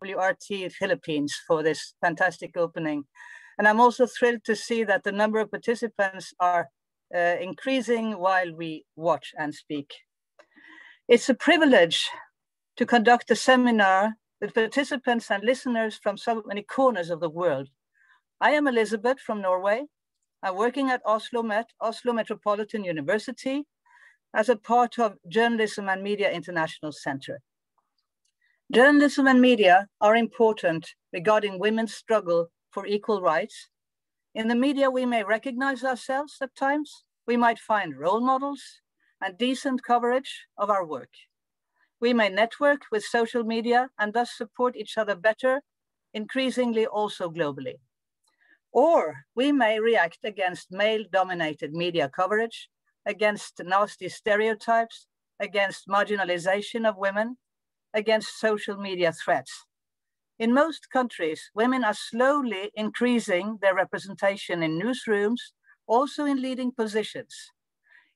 IAWRT Philippines for this fantastic opening. And I'm also thrilled to see that the number of participants are increasing while we watch and speak. It's a privilege to conduct a seminar with participants and listeners from so many corners of the world. I am Elizabeth from Norway. I'm working at OsloMet, Oslo Metropolitan University, as a part of Journalism and Media International Center. Journalism and media are important regarding women's struggle for equal rights. In the media, we may recognize ourselves at times. We might find role models and decent coverage of our work. We may network with social media and thus support each other better, increasingly also globally. Or we may react against male-dominated media coverage, against nasty stereotypes, against marginalization of women, against social media threats. In most countries, women are slowly increasing their representation in newsrooms, also in leading positions.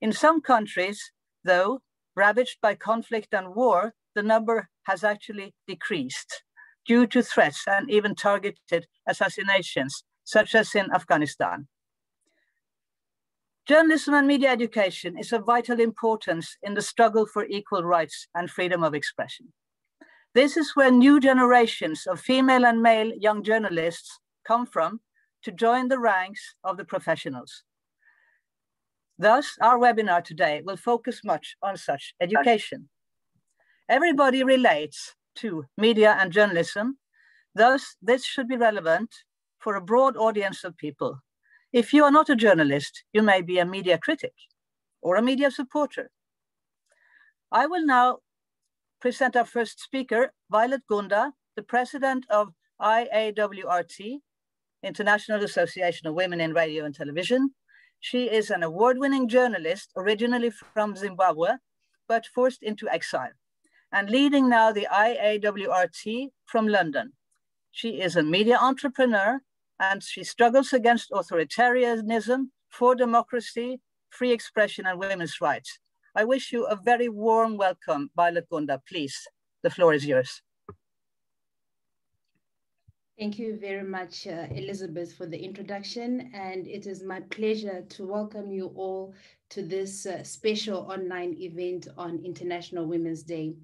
In some countries, though, ravaged by conflict and war, the number has actually decreased due to threats and even targeted assassinations, such as in Afghanistan. Journalism and media education is of vital importance in the struggle for equal rights and freedom of expression. This is where new generations of female and male young journalists come from to join the ranks of the professionals. Thus, our webinar today will focus much on such education. Everybody relates to media and journalism. Thus, this should be relevant for a broad audience of people. If you are not a journalist, you may be a media critic or a media supporter. I will now present our first speaker, Violet Gunda, the president of IAWRT, International Association of Women in Radio and Television. She is an award-winning journalist, originally from Zimbabwe, but forced into exile, and leading now the IAWRT from London. She is a media entrepreneur, and she struggles against authoritarianism, for democracy, free expression, and women's rights. I wish you a very warm welcome, Violet Gunda, please. The floor is yours. Thank you very much, Elizabeth, for the introduction. And it is my pleasure to welcome you all to this special online event on International Women's Day.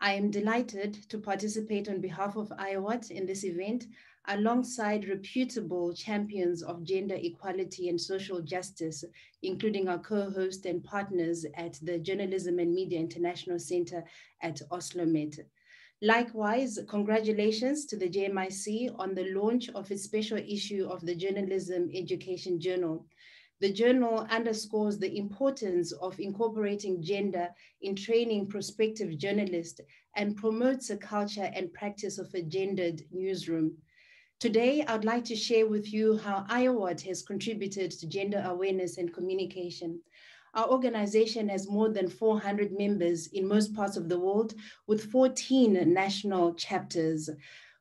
I am delighted to participate on behalf of IAWRT in this event, alongside reputable champions of gender equality and social justice, including our co-host and partners at the Journalism and Media International Center at OsloMet. Likewise, congratulations to the JMIC on the launch of its special issue of the Journalism Education Journal. The journal underscores the importance of incorporating gender in training prospective journalists and promotes a culture and practice of a gendered newsroom. Today, I'd like to share with you how IAWRT has contributed to gender awareness and communication. Our organization has more than 400 members in most parts of the world, with 14 national chapters.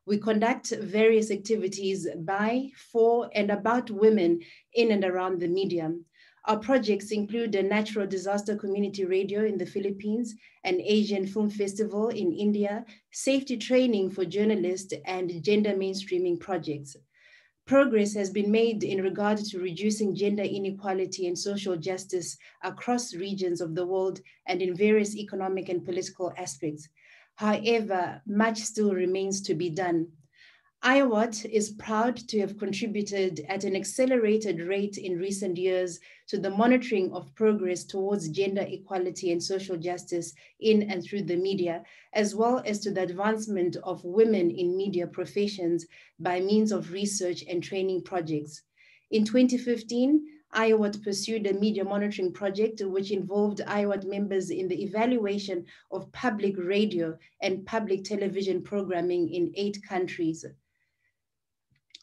We conduct various activities by, for, and about women in and around the media. Our projects include a natural disaster community radio in the Philippines, an Asian film festival in India, safety training for journalists, and gender mainstreaming projects. Progress has been made in regard to reducing gender inequality and social justice across regions of the world and in various economic and political aspects. However, much still remains to be done. IAWRT is proud to have contributed at an accelerated rate in recent years to the monitoring of progress towards gender equality and social justice in and through the media, as well as to the advancement of women in media professions by means of research and training projects. In 2015, IAWRT pursued a media monitoring project which involved IAWRT members in the evaluation of public radio and public television programming in 8 countries.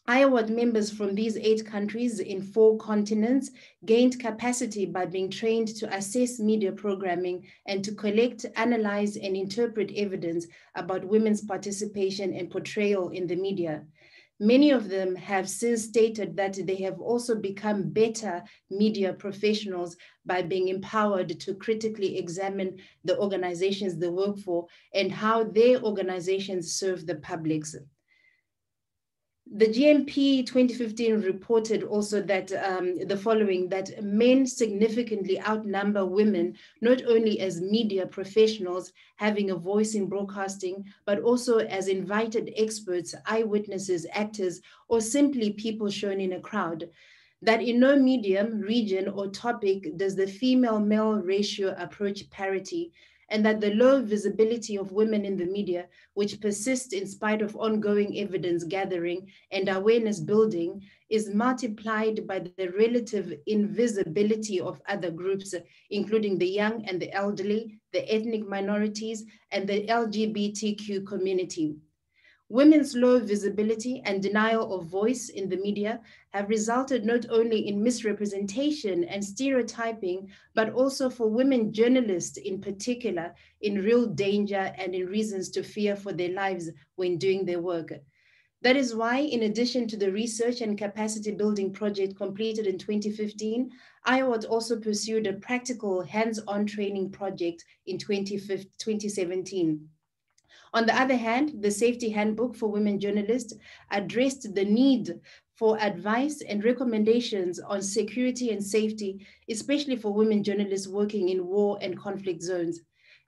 IAWRT members from these 8 countries in 4 continents gained capacity by being trained to assess media programming and to collect, analyze, and interpret evidence about women's participation and portrayal in the media. Many of them have since stated that they have also become better media professionals by being empowered to critically examine the organizations they work for and how their organizations serve the publics. The GMP 2015 reported also that the following, that men significantly outnumber women, not only as media professionals having a voice in broadcasting, but also as invited experts, eyewitnesses, actors, or simply people shown in a crowd. That in no medium, region, or topic does the female-male ratio approach parity, and that the low visibility of women in the media, which persists in spite of ongoing evidence gathering and awareness building, is multiplied by the relative invisibility of other groups, including the young and the elderly, the ethnic minorities, and the LGBTQ community. Women's low visibility and denial of voice in the media have resulted not only in misrepresentation and stereotyping, but also for women journalists in particular, in real danger and in reasons to fear for their lives when doing their work. That is why, in addition to the research and capacity building project completed in 2015, IAWRT also pursued a practical hands-on training project in 2017. On the other hand, the Safety Handbook for Women Journalists addressed the need for advice and recommendations on security and safety, especially for women journalists working in war and conflict zones.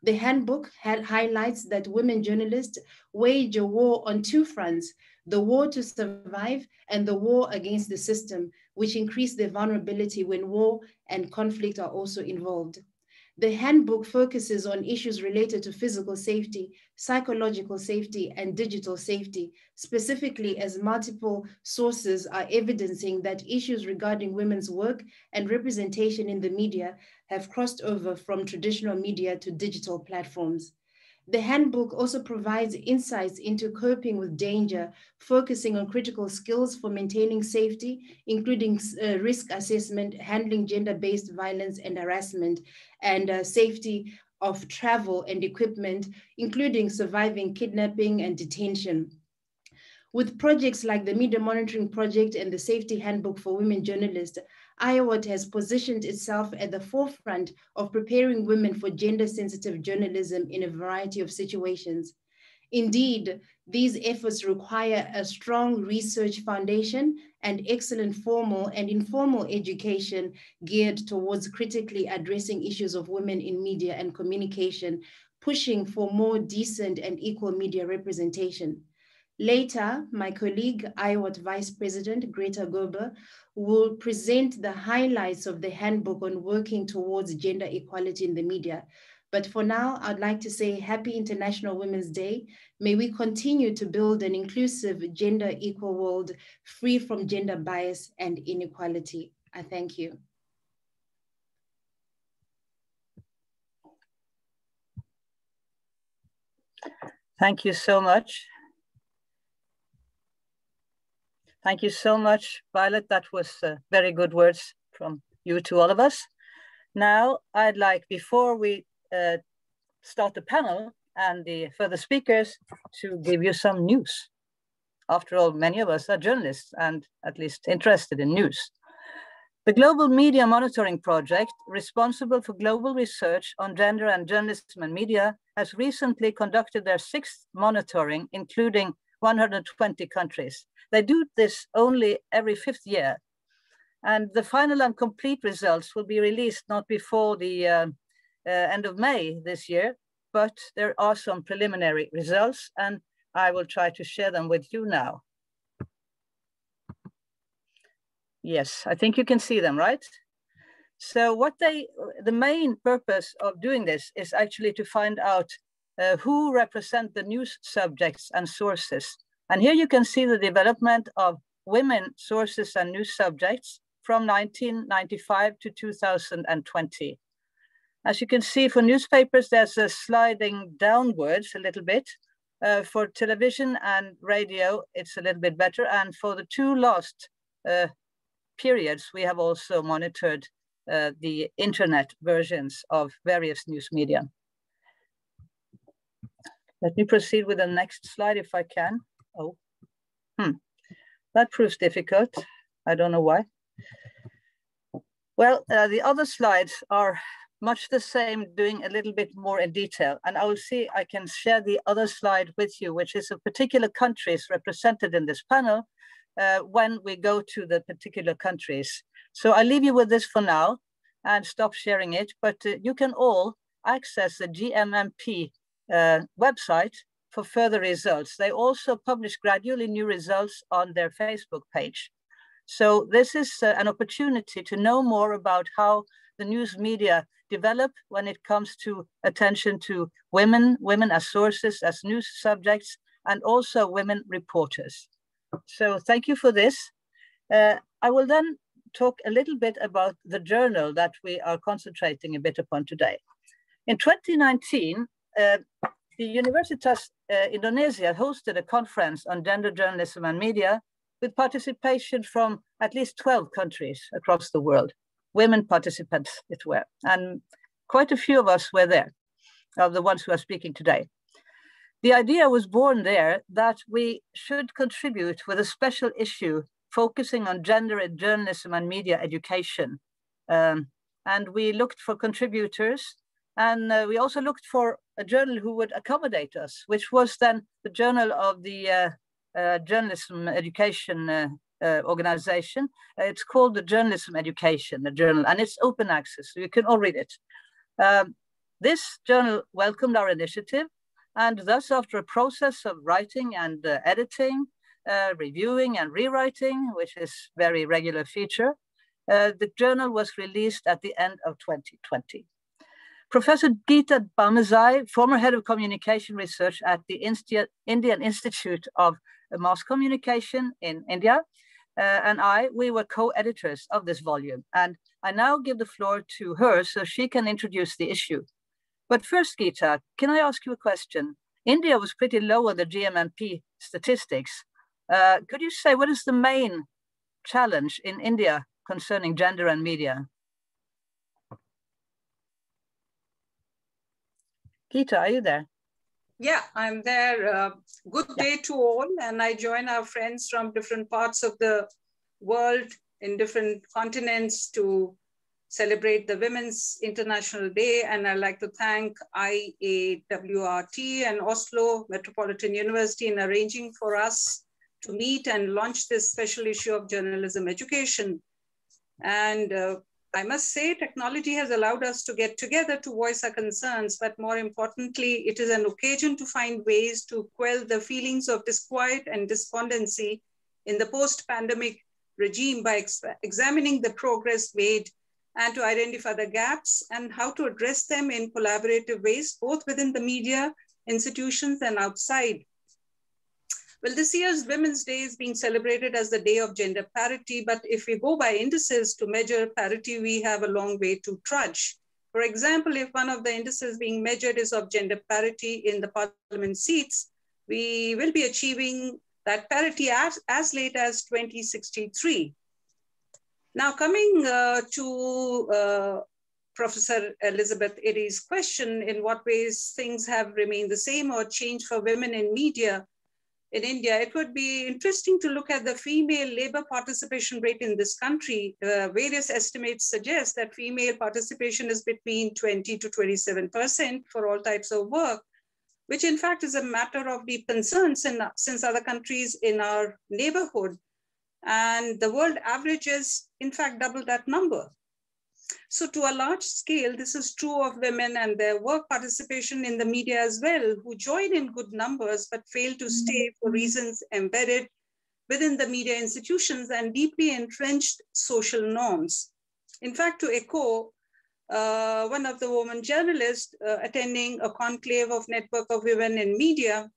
The handbook highlights that women journalists wage a war on two fronts: the war to survive and the war against the system, which increase their vulnerability when war and conflict are also involved. The handbook focuses on issues related to physical safety, psychological safety, and digital safety, specifically as multiple sources are evidencing that issues regarding women's work and representation in the media have crossed over from traditional media to digital platforms. The handbook also provides insights into coping with danger, focusing on critical skills for maintaining safety, including risk assessment, handling gender-based violence and harassment, and safety of travel and equipment, including surviving kidnapping and detention. With projects like the Media Monitoring Project and the Safety Handbook for Women Journalists, IAWRT has positioned itself at the forefront of preparing women for gender-sensitive journalism in a variety of situations. Indeed, these efforts require a strong research foundation and excellent formal and informal education geared towards critically addressing issues of women in media and communication, pushing for more decent and equal media representation. Later, my colleague, IAWRT Vice President Greta Gober, will present the highlights of the handbook on working towards gender equality in the media. But for now, I'd like to say Happy International Women's Day. May we continue to build an inclusive, gender equal world free from gender bias and inequality. I thank you. Thank you so much. Thank you so much, Violet. That was very good words from you to all of us. Now, I'd like, before we start the panel and the further speakers, to give you some news. After all, many of us are journalists and at least interested in news. The Global Media Monitoring Project, responsible for global research on gender and journalism and media, has recently conducted their 6th monitoring, including 120 countries. They do this only every 5th year. And the final and complete results will be released not before the end of May this year, but there are some preliminary results, and I will try to share them with you now. Yes, I think you can see them, right? So the main purpose of doing this is actually to find out who represent the news subjects and sources. And here you can see the development of women sources and news subjects from 1995 to 2020. As you can see, for newspapers, there's a sliding downwards a little bit. For television and radio, it's a little bit better. And for the 2 last periods, we have also monitored the internet versions of various news media. Let me proceed with the next slide if I can. That proves difficult. I don't know why. Well, the other slides are much the same, doing a little bit more in detail. And I will see, I can share the other slide with you, which is of particular countries represented in this panel when we go to the particular countries. So I leave you with this for now and stop sharing it, but you can all access the GMMP website for further results. They also publish gradually new results on their Facebook page. So this is an opportunity to know more about how the news media develop when it comes to attention to women as sources, as news subjects, and also women reporters. So thank you for this. I will then talk a little bit about the journal that we are concentrating a bit upon today. In 2019, the Universitas Indonesia hosted a conference on gender journalism and media with participation from at least 12 countries across the world. Women participants it were, and quite a few of us were there, of the ones who are speaking today. The idea was born there that we should contribute with a special issue focusing on gender in journalism and media education. And we looked for contributors, and we also looked for a journal who would accommodate us, which was then the Journal of the Journalism Education organization. It's called the Journalism Education, the journal, and it's open access, so you can all read it. This journal welcomed our initiative, and thus after a process of writing and editing, reviewing and rewriting, which is a very regular feature, the journal was released at the end of 2020. Professor Geeta Bamazai, former head of communication research at the Indian Institute of Mass Communication in India, and we were co-editors of this volume. And I now give the floor to her so she can introduce the issue. But first, Geeta, can I ask you a question? India was pretty low on the GMMP statistics. Could you say what is the main challenge in India concerning gender and media? Geeta, are you there? Yeah, I'm there. Good day to all. And I join our friends from different parts of the world in different continents to celebrate the Women's International Day. And I'd like to thank IAWRT and Oslo Metropolitan University in arranging for us to meet and launch this special issue of journalism education. And I must say, technology has allowed us to get together to voice our concerns, but more importantly, it is an occasion to find ways to quell the feelings of disquiet and despondency in the post-pandemic regime by examining the progress made and to identify the gaps and how to address them in collaborative ways, both within the media institutions and outside. Well, this year's Women's Day is being celebrated as the Day of Gender Parity, but if we go by indices to measure parity, we have a long way to trudge. For example, if one of the indices being measured is of gender parity in the parliament seats, we will be achieving that parity as late as 2063. Now, coming to Professor Elizabeth Eddy's question, in what ways things have remained the same or changed for women in media in India, it would be interesting to look at the female labor participation rate in this country. Various estimates suggest that female participation is between 20 to 27% for all types of work, which in fact is a matter of deep concern since other countries in our neighborhood. And the world average is in fact double that number. So to a large scale, this is true of women and their work participation in the media as well, who join in good numbers, but fail to stay for reasons embedded within the media institutions and deeply entrenched social norms. In fact, to echo one of the women journalists attending a conclave of Network of Women in Media,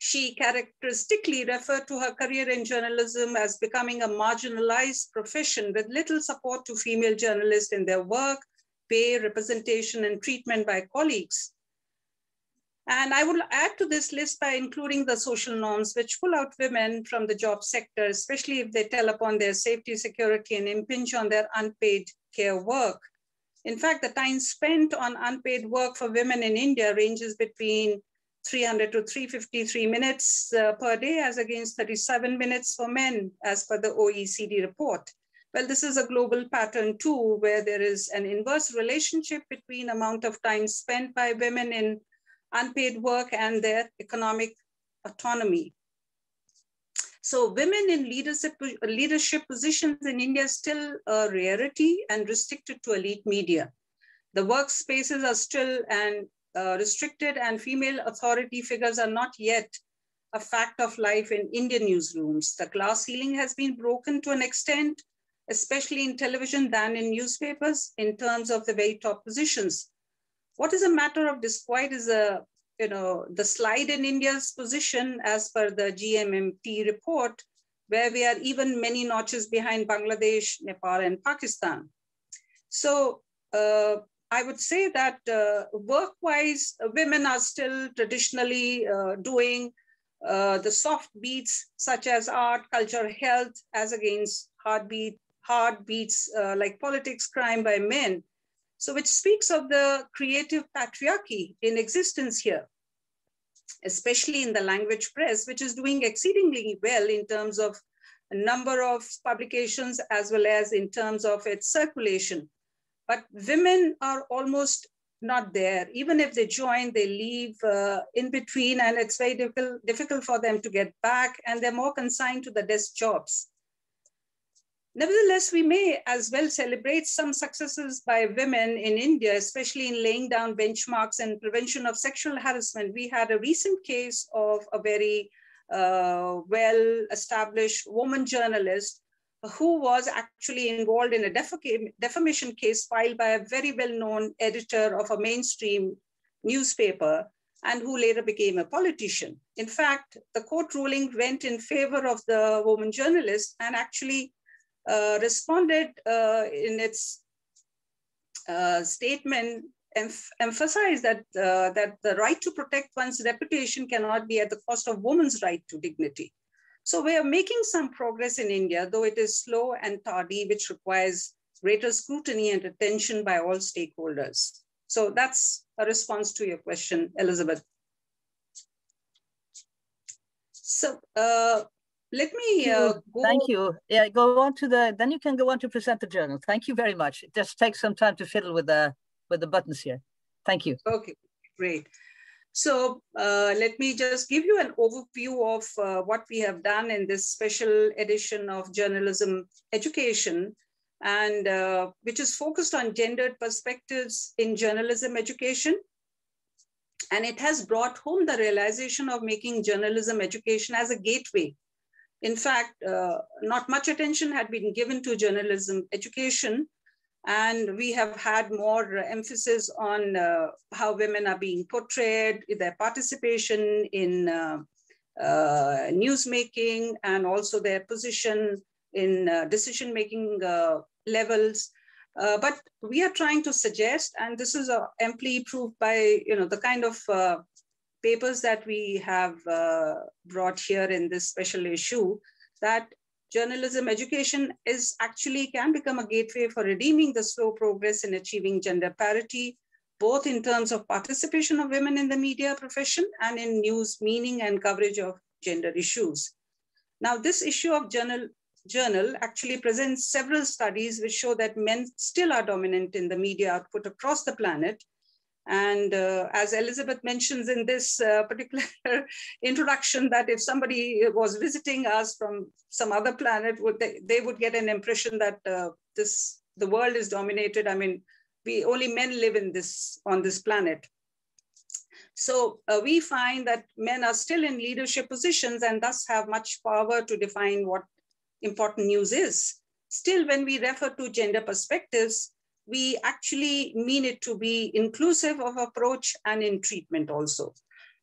she characteristically referred to her career in journalism as becoming a marginalized profession with little support to female journalists in their work, pay, representation, and treatment by colleagues. And I would add to this list by including the social norms which pull out women from the job sector, especially if they tell upon their safety, security, and impinge on their unpaid care work. In fact, the time spent on unpaid work for women in India ranges between 300 to 353 minutes per day, as against 37 minutes for men, as per the OECD report. Well, this is a global pattern too, where there is an inverse relationship between amount of time spent by women in unpaid work and their economic autonomy. So women in leadership positions in India is still a rarity and restricted to elite media. The workspaces are still restricted, and female authority figures are not yet a fact of life in Indian newsrooms. The glass ceiling has been broken to an extent, especially in television than in newspapers, in terms of the very top positions. What is a matter of disquiet is the slide in India's position as per the GMMP report, where we are even many notches behind Bangladesh, Nepal, and Pakistan. So I would say that work-wise, women are still traditionally doing the soft beats such as art, culture, health, as against hard beats like politics, crime by men. So which speaks of the creative patriarchy in existence here, especially in the language press, which is doing exceedingly well in terms of a number of publications as well as in terms of its circulation. But women are almost not there. Even if they join, they leave in between, and it's very difficult for them to get back, and they're more consigned to the desk jobs. Nevertheless, we may as well celebrate some successes by women in India, especially in laying down benchmarks and prevention of sexual harassment. We had a recent case of a very well-established woman journalist who was actually involved in a defamation case filed by a very well-known editor of a mainstream newspaper, and who later became a politician. In fact, the court ruling went in favor of the woman journalist, and actually responded in its statement, emphasized that the right to protect one's reputation cannot be at the cost of women's right to dignity. So we are making some progress in India, though it is slow and tardy, which requires greater scrutiny and attention by all stakeholders. So that's a response to your question, Elizabeth. So let me go. Thank you. Yeah, go on to then you can go on to present the journal. Thank you very much. It just takes some time to fiddle with the buttons here. Thank you. Okay, great. So let me just give you an overview of what we have done in this special edition of Journalism Education, and which is focused on gendered perspectives in journalism education. And it has brought home the realization of making journalism education as a gateway. In fact, not much attention had been given to journalism education, and we have had more emphasis on how women are being portrayed, their participation in newsmaking, and also their position in decision-making levels. But we are trying to suggest, and this is amply proved by the kind of papers that we have brought here in this special issue, that journalism education can become a gateway for redeeming the slow progress in achieving gender parity, both in terms of participation of women in the media profession and in news meaning and coverage of gender issues. Now, this issue of journal actually presents several studies which show that men still are dominant in the media output across the planet. And as Elizabeth mentions in this particular introduction, that if somebody was visiting us from some other planet, they would get an impression that the world is dominated. I mean, only men live on this planet. So we find that men are still in leadership positions and thus have much power to define what important news is. Still, when we refer to gender perspectives, we actually mean it to be inclusive of approach and in treatment also.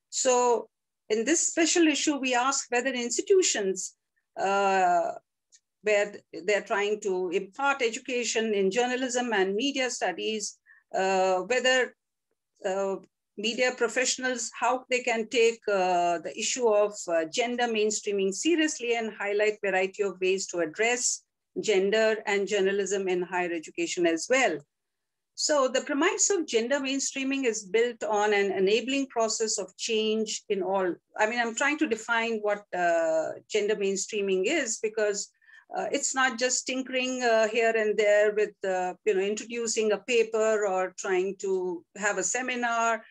So in this special issue, we ask whether institutions where they're trying to impart education in journalism and media studies, whether media professionals, how they can take the issue of gender mainstreaming seriously and highlight variety of ways to address gender and journalism in higher education as well. So the premise of gender mainstreaming is built on an enabling process of change in all. I mean, I'm trying to define what gender mainstreaming is, because it's not just tinkering here and there with, introducing a paper or trying to have a seminar.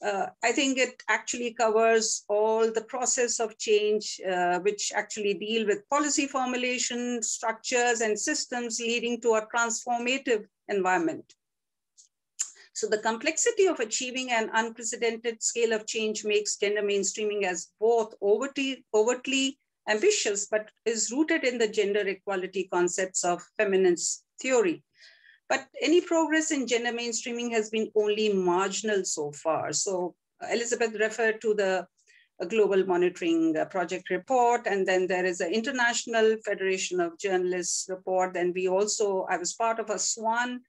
I think it actually covers all the process of change, which actually deal with policy formulation, structures, and systems leading to a transformative environment. So the complexity of achieving an unprecedented scale of change makes gender mainstreaming as both overtly ambitious, but is rooted in the gender equality concepts of feminist theory. But any progress in gender mainstreaming has been only marginal so far. So Elizabeth referred to the Global Monitoring Project report, and then there is an International Federation of Journalists report. And I was part of a SWAN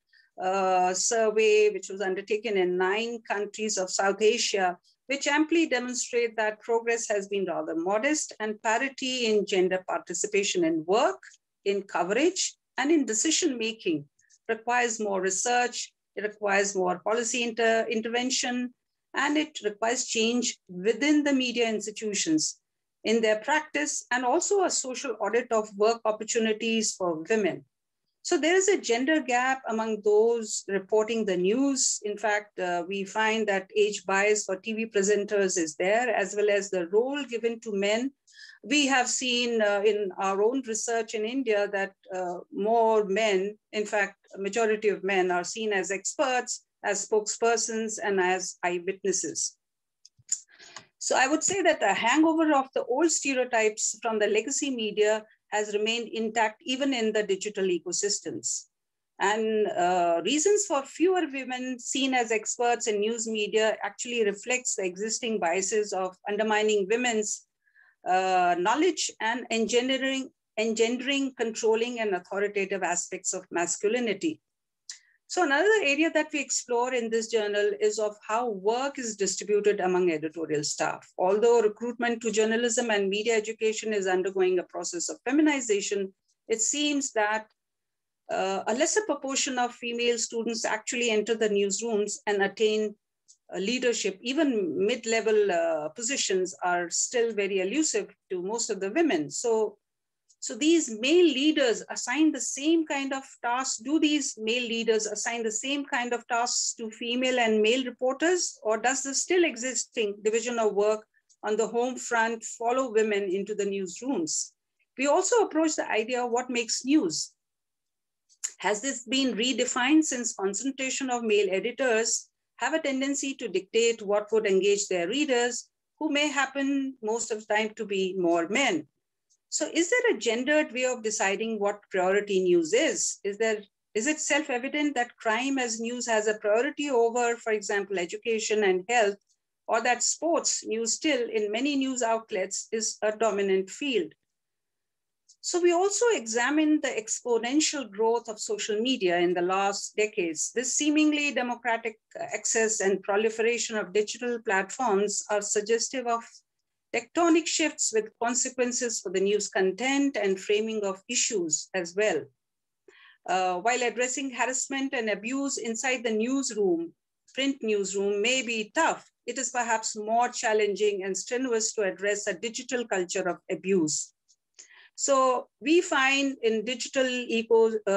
survey, which was undertaken in 9 countries of South Asia, which amply demonstrate that progress has been rather modest, and parity in gender participation in work, in coverage, and in decision-making requires more research, it requires more policy intervention, and it requires change within the media institutions in their practice, and also a social audit of work opportunities for women. So there is a gender gap among those reporting the news. In fact, we find that age bias for TV presenters is there, as well as the role given to men. We have seen in our own research in India that more men, in fact, a majority of men are seen as experts, as spokespersons, and as eyewitnesses. So I would say that the hangover of the old stereotypes from the legacy media has remained intact even in the digital ecosystems. And reasons for fewer women seen as experts in news media actually reflects the existing biases of undermining women's knowledge and engendering, controlling, and authoritative aspects of masculinity. So another area that we explore in this journal is of how work is distributed among editorial staff. Although recruitment to journalism and media education is undergoing a process of feminization, it seems that a lesser proportion of female students actually enter the newsrooms and attain leadership. Even mid-level positions are still very elusive to most of the women. So these male leaders assign the same kind of tasks. Do these male leaders assign the same kind of tasks to female and male reporters? Or does the still existing division of work on the home front follow women into the newsrooms? We also approach the idea of what makes news. Has this been redefined since concentration of male editors have a tendency to dictate what would engage their readers, who may happen most of the time to be more men? So is there a gendered way of deciding what priority news is? Is it self-evident that crime as news has a priority over, for example, education and health, or that sports news still in many news outlets is a dominant field? So we also examine the exponential growth of social media in the last decades. This seemingly democratic access and proliferation of digital platforms are suggestive of tectonic shifts with consequences for the news content and framing of issues as well. While addressing harassment and abuse inside the newsroom, print newsroom may be tough, it is perhaps more challenging and strenuous to address a digital culture of abuse. So we find in digital ecosystem,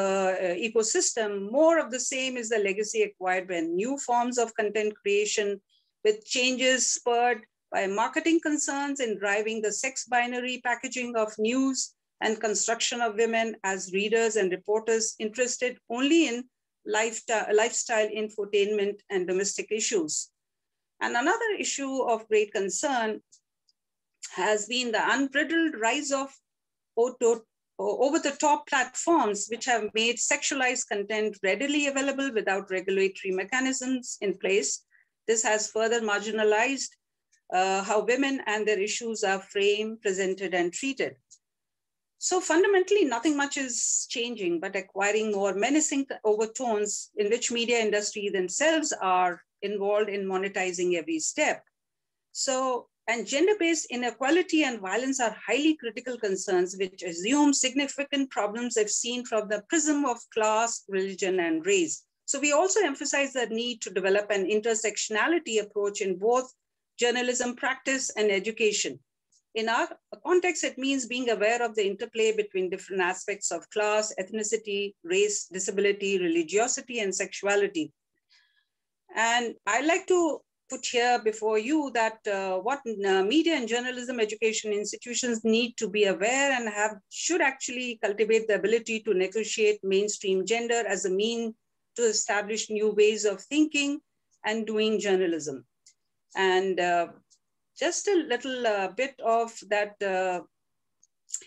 more of the same is the legacy acquired when new forms of content creation with changes spurred by marketing concerns in driving the sex binary packaging of news and construction of women as readers and reporters interested only in lifestyle infotainment and domestic issues. And another issue of great concern has been the unbridled rise of over-the-top platforms, which have made sexualized content readily available without regulatory mechanisms in place. This has further marginalized how women and their issues are framed, presented, and treated. So fundamentally, nothing much is changing, but acquiring more menacing overtones in which media industry themselves are involved in monetizing every step. So, and gender-based inequality and violence are highly critical concerns which assume significant problems if seen from the prism of class, religion, and race. So we also emphasize the need to develop an intersectionality approach in both journalism practice and education. In our context, it means being aware of the interplay between different aspects of class, ethnicity, race, disability, religiosity, and sexuality. And I like to put here before you that what media and journalism education institutions need to be aware and should actually cultivate the ability to negotiate mainstream gender as a mean to establish new ways of thinking and doing journalism. And just a little bit of that,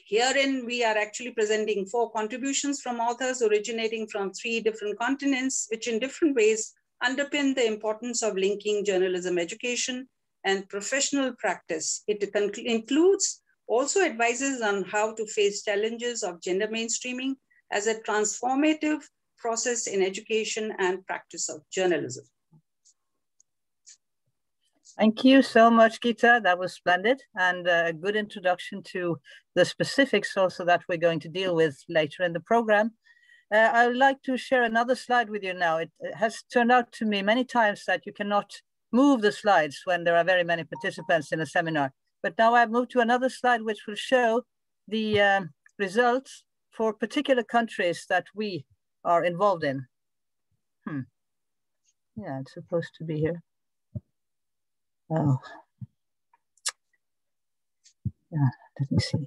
herein we are actually presenting 4 contributions from authors originating from 3 different continents, which in different ways underpin the importance of linking journalism education and professional practice. It includes also advices on how to face challenges of gender mainstreaming as a transformative process in education and practice of journalism. Thank you so much, Gita. That was splendid, and a good introduction to the specifics also that we're going to deal with later in the program. I would like to share another slide with you now. It has turned out to me many times that you cannot move the slides when there are very many participants in a seminar. But now I've moved to another slide which will show the results for particular countries that we are involved in. Yeah, it's supposed to be here. Oh, yeah, let me see.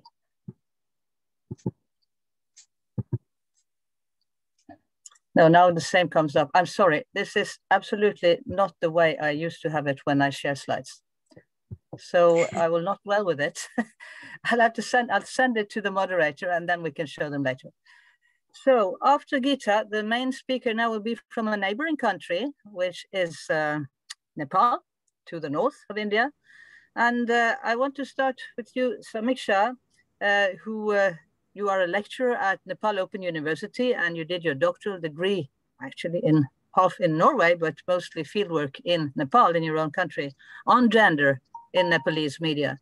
No, now the same comes up. I'm sorry, this is absolutely not the way I used to have it when I share slides. So I will not dwell with it. I'll send it to the moderator and then we can show them later. So after Gita, the main speaker now will be from a neighboring country, which is Nepal, to the north of India. And I want to start with you, Samiksha, who you are a lecturer at Nepal Open University, and you did your doctoral degree actually in half in Norway, but mostly fieldwork in Nepal, in your own country, on gender in Nepalese media.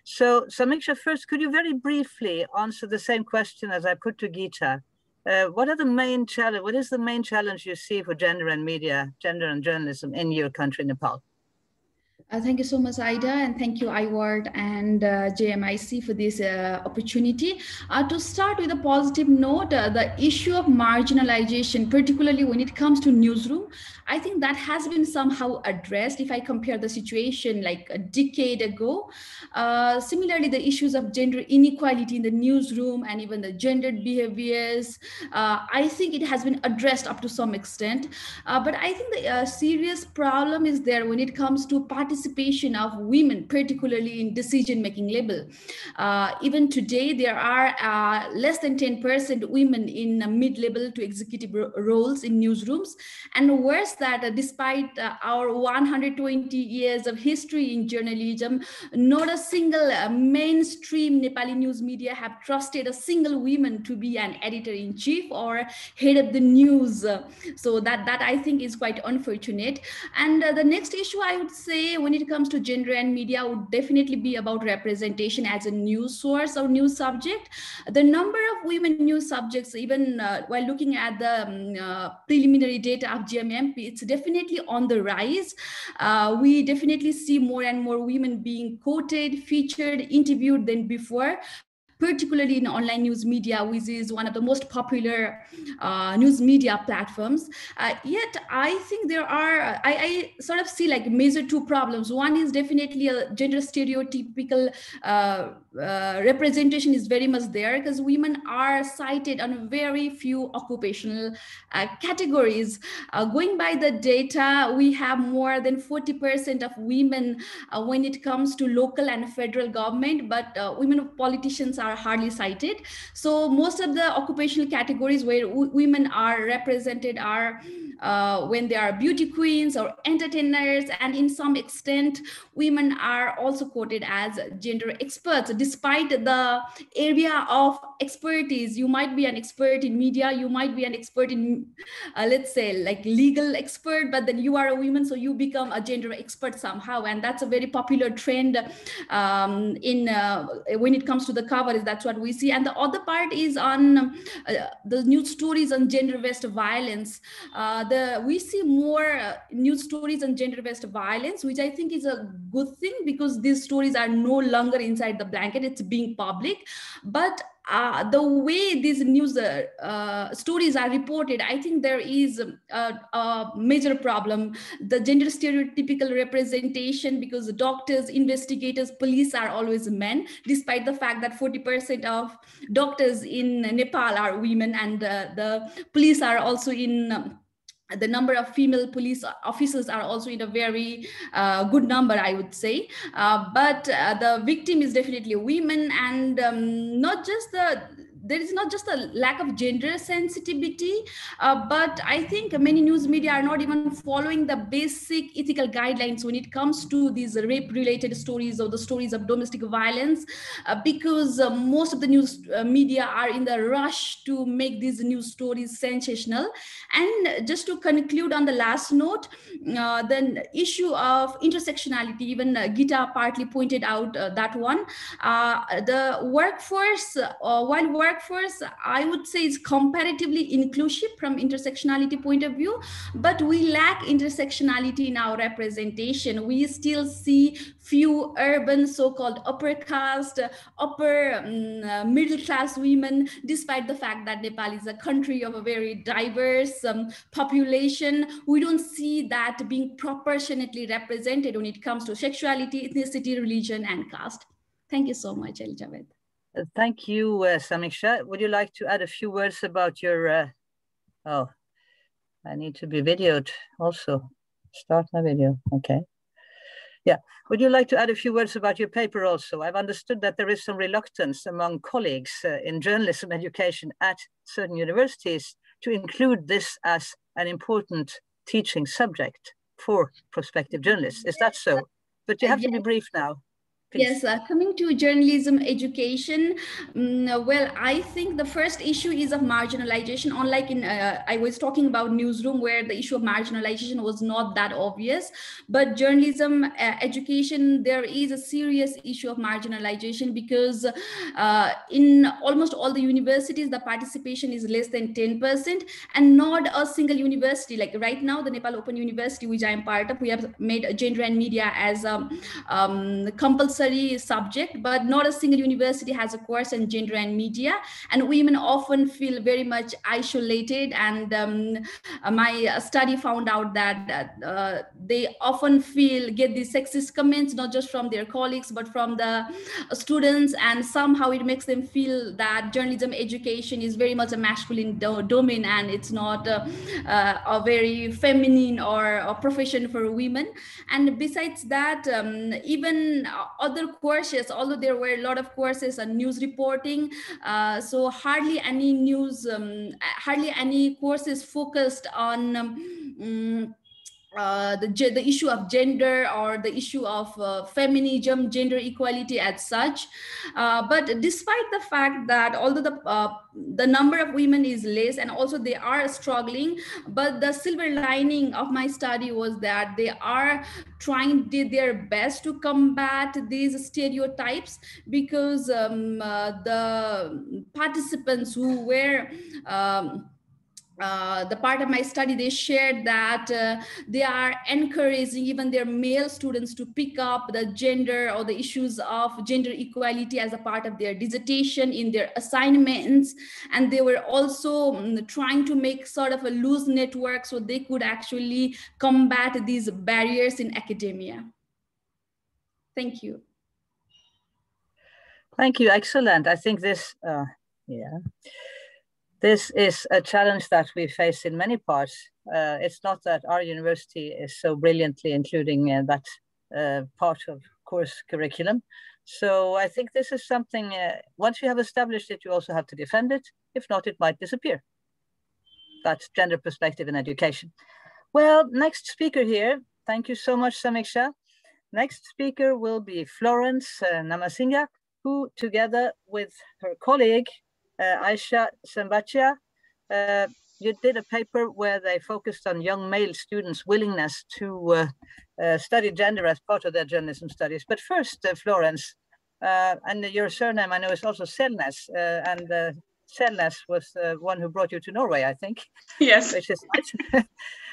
So Samiksha, first, could you very briefly answer the same question as I put to Gita? What is the main challenge you see for gender and media, gender and journalism in your country, Nepal? Thank you so much, Ida, and thank you, IAWRT and JMIC for this opportunity. To start with a positive note, the issue of marginalization, particularly when it comes to newsroom, I think that has been somehow addressed if I compare the situation like a decade ago. Similarly, the issues of gender inequality in the newsroom and even the gendered behaviors, I think it has been addressed up to some extent. But I think the serious problem is there when it comes to participation of women, particularly in decision-making level. Even today, there are less than 10% women in mid-level to executive roles in newsrooms. And worse that despite our 120 years of history in journalism, not a single mainstream Nepali news media have trusted a single woman to be an editor-in-chief or head of the news. So that I think is quite unfortunate. And the next issue I would say when it comes to gender and media would definitely be about representation as a news source or news subject. The number of women news subjects, even while looking at the preliminary data of GMMP, it's definitely on the rise. We definitely see more and more women being quoted, featured, interviewed than before, particularly in online news media, which is one of the most popular news media platforms. Yet I think there are, I sort of see like major 2 problems. One is definitely a gender stereotypical representation is very much there because women are cited on very few occupational categories. Going by the data, we have more than 40% of women when it comes to local and federal government, but women politicians are hardly cited. So most of the occupational categories where women are represented are when they are beauty queens or entertainers, and in some extent women are also quoted as gender experts. Despite the area of expertise, you might be an expert in media, you might be an expert in let's say like legal expert, but then you are a woman, so you become a gender expert somehow. And that's a very popular trend when it comes to the coverage Nepal, that's what we see. And the other part is on the news stories on gender-based violence. We see more news stories on gender-based violence, which I think is a good thing, because these stories are no longer inside the blanket, it's being public. But the way these news stories are reported, I think there is a major problem. The gender stereotypical representation, because doctors, investigators, police are always men, despite the fact that 40% of doctors in Nepal are women, and the police are also in the number of female police officers are also in a very good number, I would say. But the victim is definitely women, and there is not just a lack of gender sensitivity, but I think many news media are not even following the basic ethical guidelines when it comes to these rape-related stories or the stories of domestic violence, because most of the news media are in the rush to make these news stories sensational. And just to conclude on the last note, the issue of intersectionality, even Gita partly pointed out that one. The workforce, while workforce, I would say, is comparatively inclusive from intersectionality point of view, but we lack intersectionality in our representation. We still see few urban so-called upper caste, upper middle class women, despite the fact that Nepal is a country of a very diverse population. We don't see that being proportionately represented when it comes to sexuality, ethnicity, religion, and caste. Thank you so much, Elizabeth. Thank you, Samiksha. Would you like to add a few words about your, oh, I need to be videoed also. Start my video, okay. Yeah, would you like to add a few words about your paper also? I've understood that there is some reluctance among colleagues in journalism education at certain universities to include this as an important teaching subject for prospective journalists. Is that so? But you have to be brief now. Please. Yes, coming to journalism education, well, I think the first issue is of marginalization. Unlike in, I was talking about newsroom, where the issue of marginalization was not that obvious, but journalism education, there is a serious issue of marginalization, because in almost all the universities, the participation is less than 10%, and not a single university. Like right now, the Nepal Open University, which I am part of, we have made gender and media as a compulsory subject, but not a single university has a course in gender and media, and women often feel very much isolated. And my study found out that they often get these sexist comments, not just from their colleagues, but from the students, and somehow it makes them feel that journalism education is very much a masculine domain, and it's not a very feminine or a profession for women. And besides that, even other courses, although there were a lot of courses on news reporting, so hardly any news, hardly any courses focused on the issue of gender or the issue of feminism, gender equality as such. But despite the fact that although the number of women is less, and also they are struggling, but the silver lining of my study was that they are did their best to combat these stereotypes, because the participants who were the part of my study, they shared that they are encouraging even their male students to pick up the gender or the issues of gender equality as a part of their dissertation in their assignments. And they were also trying to make sort of a loose network so they could actually combat these barriers in academia. Thank you. Thank you. Excellent. I think this, this is a challenge that we face in many parts. It's not that our university is so brilliantly including that part of course curriculum. So I think this is something, once you have established it, you also have to defend it. If not, it might disappear. That's gender perspective in education. Well, next speaker here. Thank you so much, Samiksha. Next speaker will be Florence Namasinghe, who together with her colleague, Aisha Sambachia, you did a paper where they focused on young male students' willingness to study gender as part of their journalism studies. But first, Florence, And your surname, I know, is also Selnes, and Selnes was the one who brought you to Norway, I think. Yes. Which is nice.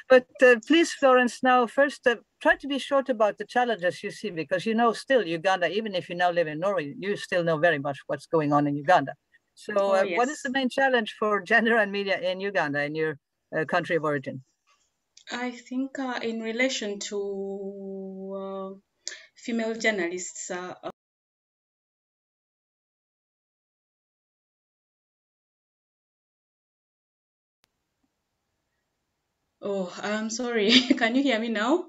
But please, Florence, now first try to be short about the challenges you see, because you know still Uganda, even if you now live in Norway, you still know very much what's going on in Uganda. So Yes. what is the main challenge for gender and media in Uganda, in your country of origin? I think in relation to female journalists, oh, I'm sorry. Can you hear me now?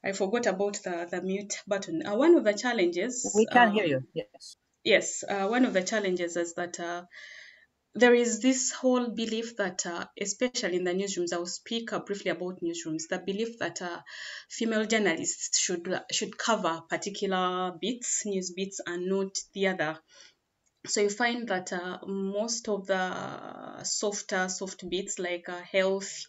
I forgot about the mute button. One of the challenges. We can hear you, yes. Yes, one of the challenges is that there is this whole belief that, especially in the newsrooms, I'll speak briefly about newsrooms, the belief that female journalists should cover particular bits, news bits, and not the other. So you find that most of the soft bits like health,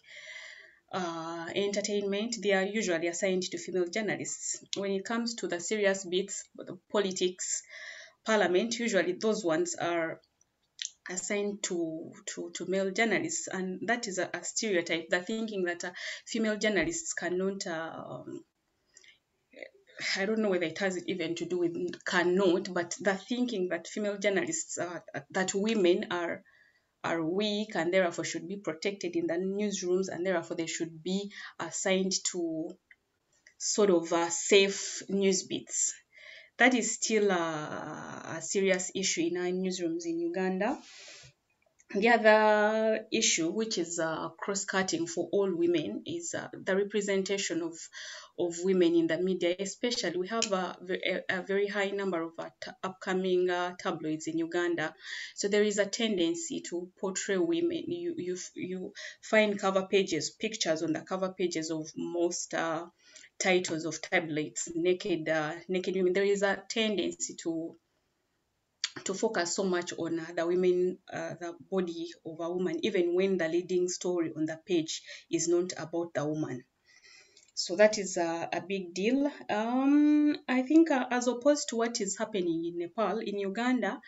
entertainment, they are usually assigned to female journalists. When it comes to the serious bits, the politics, parliament, usually those ones are assigned to male journalists, and that is a stereotype. The thinking that female journalists cannot. I don't know whether it has even to do with cannot, but the thinking that female journalists that women are weak and therefore should be protected in the newsrooms, and therefore they should be assigned to sort of safe news beats. That is still a serious issue in our newsrooms in Uganda. The other issue, which is cross-cutting for all women, is the representation of women in the media. Especially, we have a very high number of upcoming tabloids in Uganda. So there is a tendency to portray women. You find cover pages, pictures on the cover pages of most titles of tabloids, naked women. There is a tendency to focus so much on the women, the body of a woman, even when the leading story on the page is not about the woman. So that is a big deal. I think as opposed to what is happening in Nepal, in Uganda,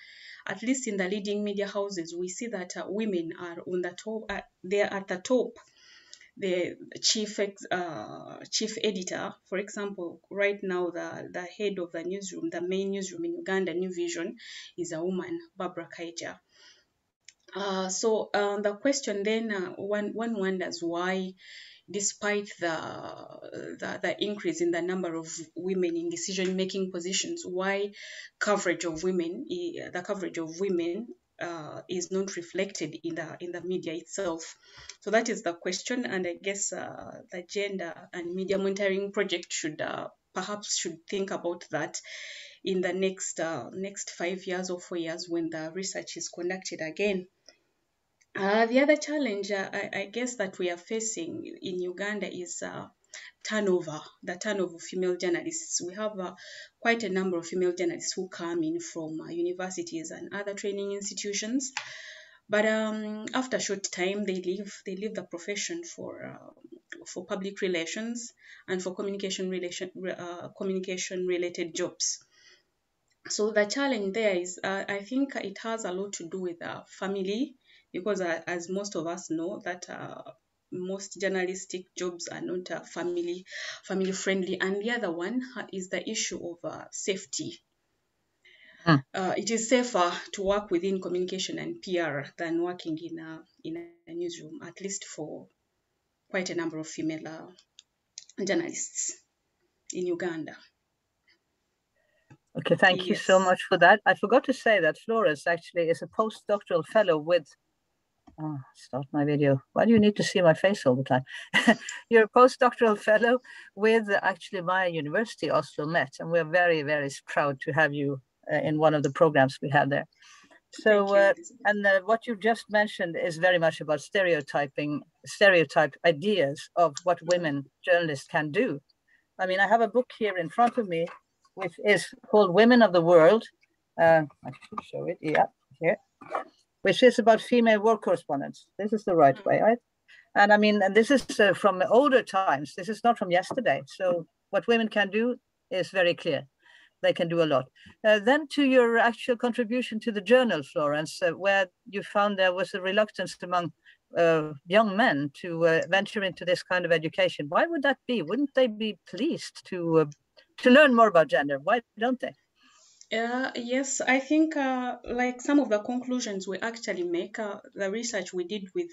at least in the leading media houses, we see that women are on the top. They are at the top. The chief editor, for example, right now the head of the newsroom, the main newsroom in Uganda, New Vision, is a woman, Barbara Kaija. So the question then, one wonders why, despite the increase in the number of women in decision-making positions, why the coverage of women is not reflected in the media itself. So that is the question, and I guess the Gender and Media Monitoring Project should think about that in the next 5 years or 4 years when the research is conducted again. The other challenge I guess that we are facing in Uganda is the turnover of female journalists. We have quite a number of female journalists who come in from universities and other training institutions, but after a short time they leave the profession for public relations and for communication related jobs. So the challenge there is, I think it has a lot to do with family, because as most of us know that most journalistic jobs are not family friendly. And the other one is the issue of safety. It is safer to work within communication and PR than working in a newsroom, at least for quite a number of female journalists in Uganda. Okay, thank you so much for that. I forgot to say that Florence actually is a postdoctoral fellow with, start my video. Why do you need to see my face all the time? You're a postdoctoral fellow with actually my university, OsloMet, and we're very, very proud to have you in one of the programs we have there. So, and what you just mentioned is very much about stereotype ideas of what women journalists can do. I mean, I have a book here in front of me, which is called Women of the World. I should show it, yeah, here, which is about female war correspondents. This is the right way, right? And I mean, and this is from older times. This is not from yesterday. So what women can do is very clear. they can do a lot. Then to your actual contribution to the journal, Florence, where you found there was a reluctance among young men to venture into this kind of education. Why would that be? Wouldn't they be pleased to learn more about gender? Why don't they? Yes, I think like some of the conclusions we actually make, the research we did with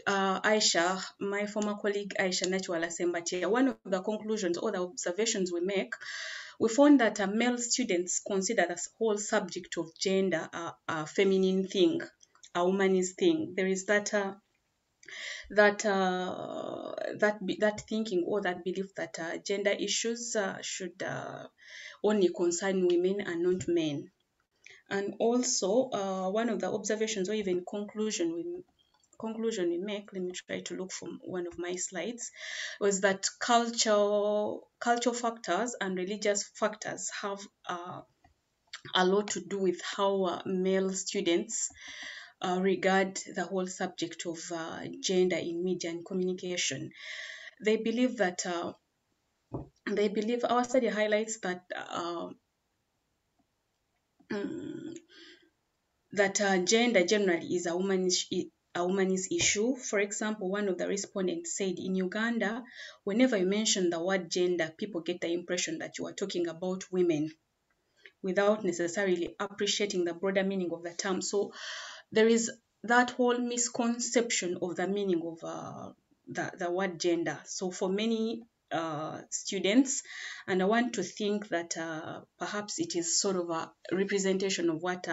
Aisha, my former colleague Aisha Natural Asembati, one of the conclusions or the observations we make, we found that male students consider the whole subject of gender a feminine thing, a woman's thing. There is that that thinking or that belief that gender issues should only concern women and not men. And also one of the observations or even conclusion we make, let me try to look from one of my slides, was that cultural factors and religious factors have a lot to do with how male students regard the whole subject of gender in media and communication. They believe that our study highlights that gender generally is a woman's issue. For example, one of the respondents said in Uganda, whenever you mention the word gender, people get the impression that you are talking about women without necessarily appreciating the broader meaning of the term. So there is that whole misconception of the meaning of the word gender. So for many students, and I want to think that perhaps it is sort of a representation of what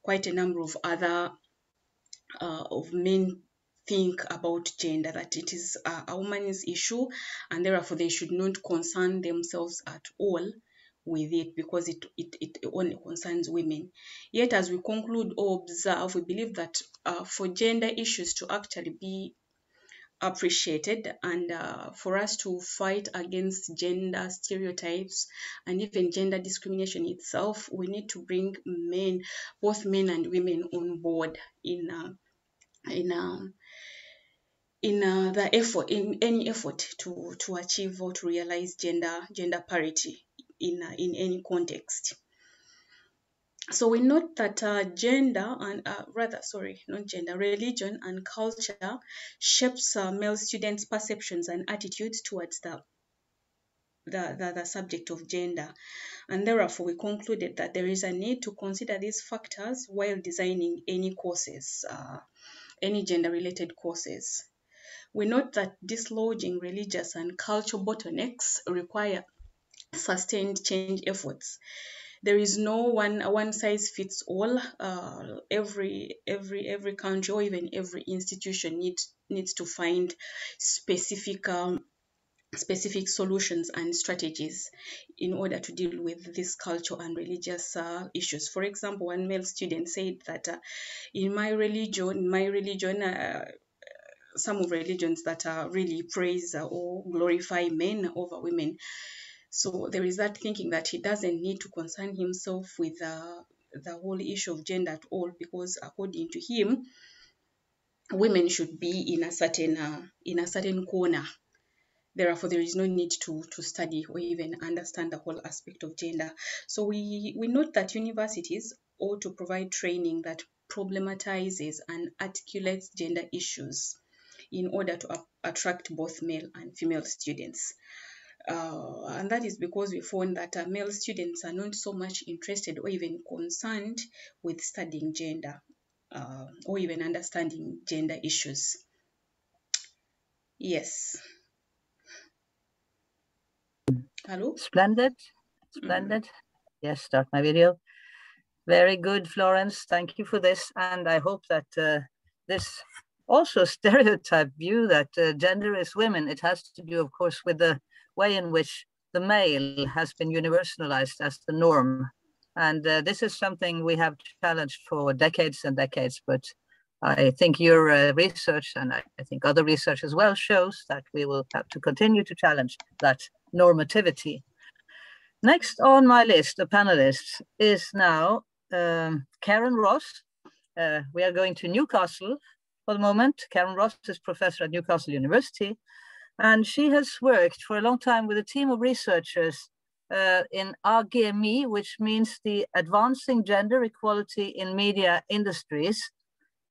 quite a number of other of men think about gender, that it is a woman's issue and therefore they should not concern themselves at all with it because it only concerns women. Yet as we conclude or observe, we believe that for gender issues to actually be appreciated and for us to fight against gender stereotypes and even gender discrimination itself, we need to bring both men and women on board in any effort to achieve or to realize gender parity in any context. So we note that religion and culture shapes male students' perceptions and attitudes towards the subject of gender, and therefore we concluded that there is a need to consider these factors while designing any courses, any gender-related courses. We note that dislodging religious and cultural bottlenecks require sustained change efforts. There is no one size fits all. Every country or even every institution needs to find specific solutions and strategies in order to deal with these cultural and religious issues. For example, one male student said that in my religion, some of religions that really praise or glorify men over women. So there is that thinking that he doesn't need to concern himself with the whole issue of gender at all, because according to him, women should be in a certain corner. Therefore, there is no need to study or even understand the whole aspect of gender. So we note that universities ought to provide training that problematizes and articulates gender issues in order to attract both male and female students. And that is because we found that male students are not so much interested or even concerned with studying gender or even understanding gender issues. Yes. Hello? Splendid. Yes, start my video. Very good, Florence. Thank you for this. And I hope that this also stereotype view that gender is women, it has to do, of course, with the way in which the male has been universalized as the norm. And this is something we have challenged for decades and decades, but I think your research, and I think other research as well, shows that we will have to continue to challenge that normativity. Next on my list of panelists is now Karen Ross. We are going to Newcastle for the moment. Karen Ross is professor at Newcastle University, and she has worked for a long time with a team of researchers in AGEMI, which means the Advancing Gender Equality in Media Industries.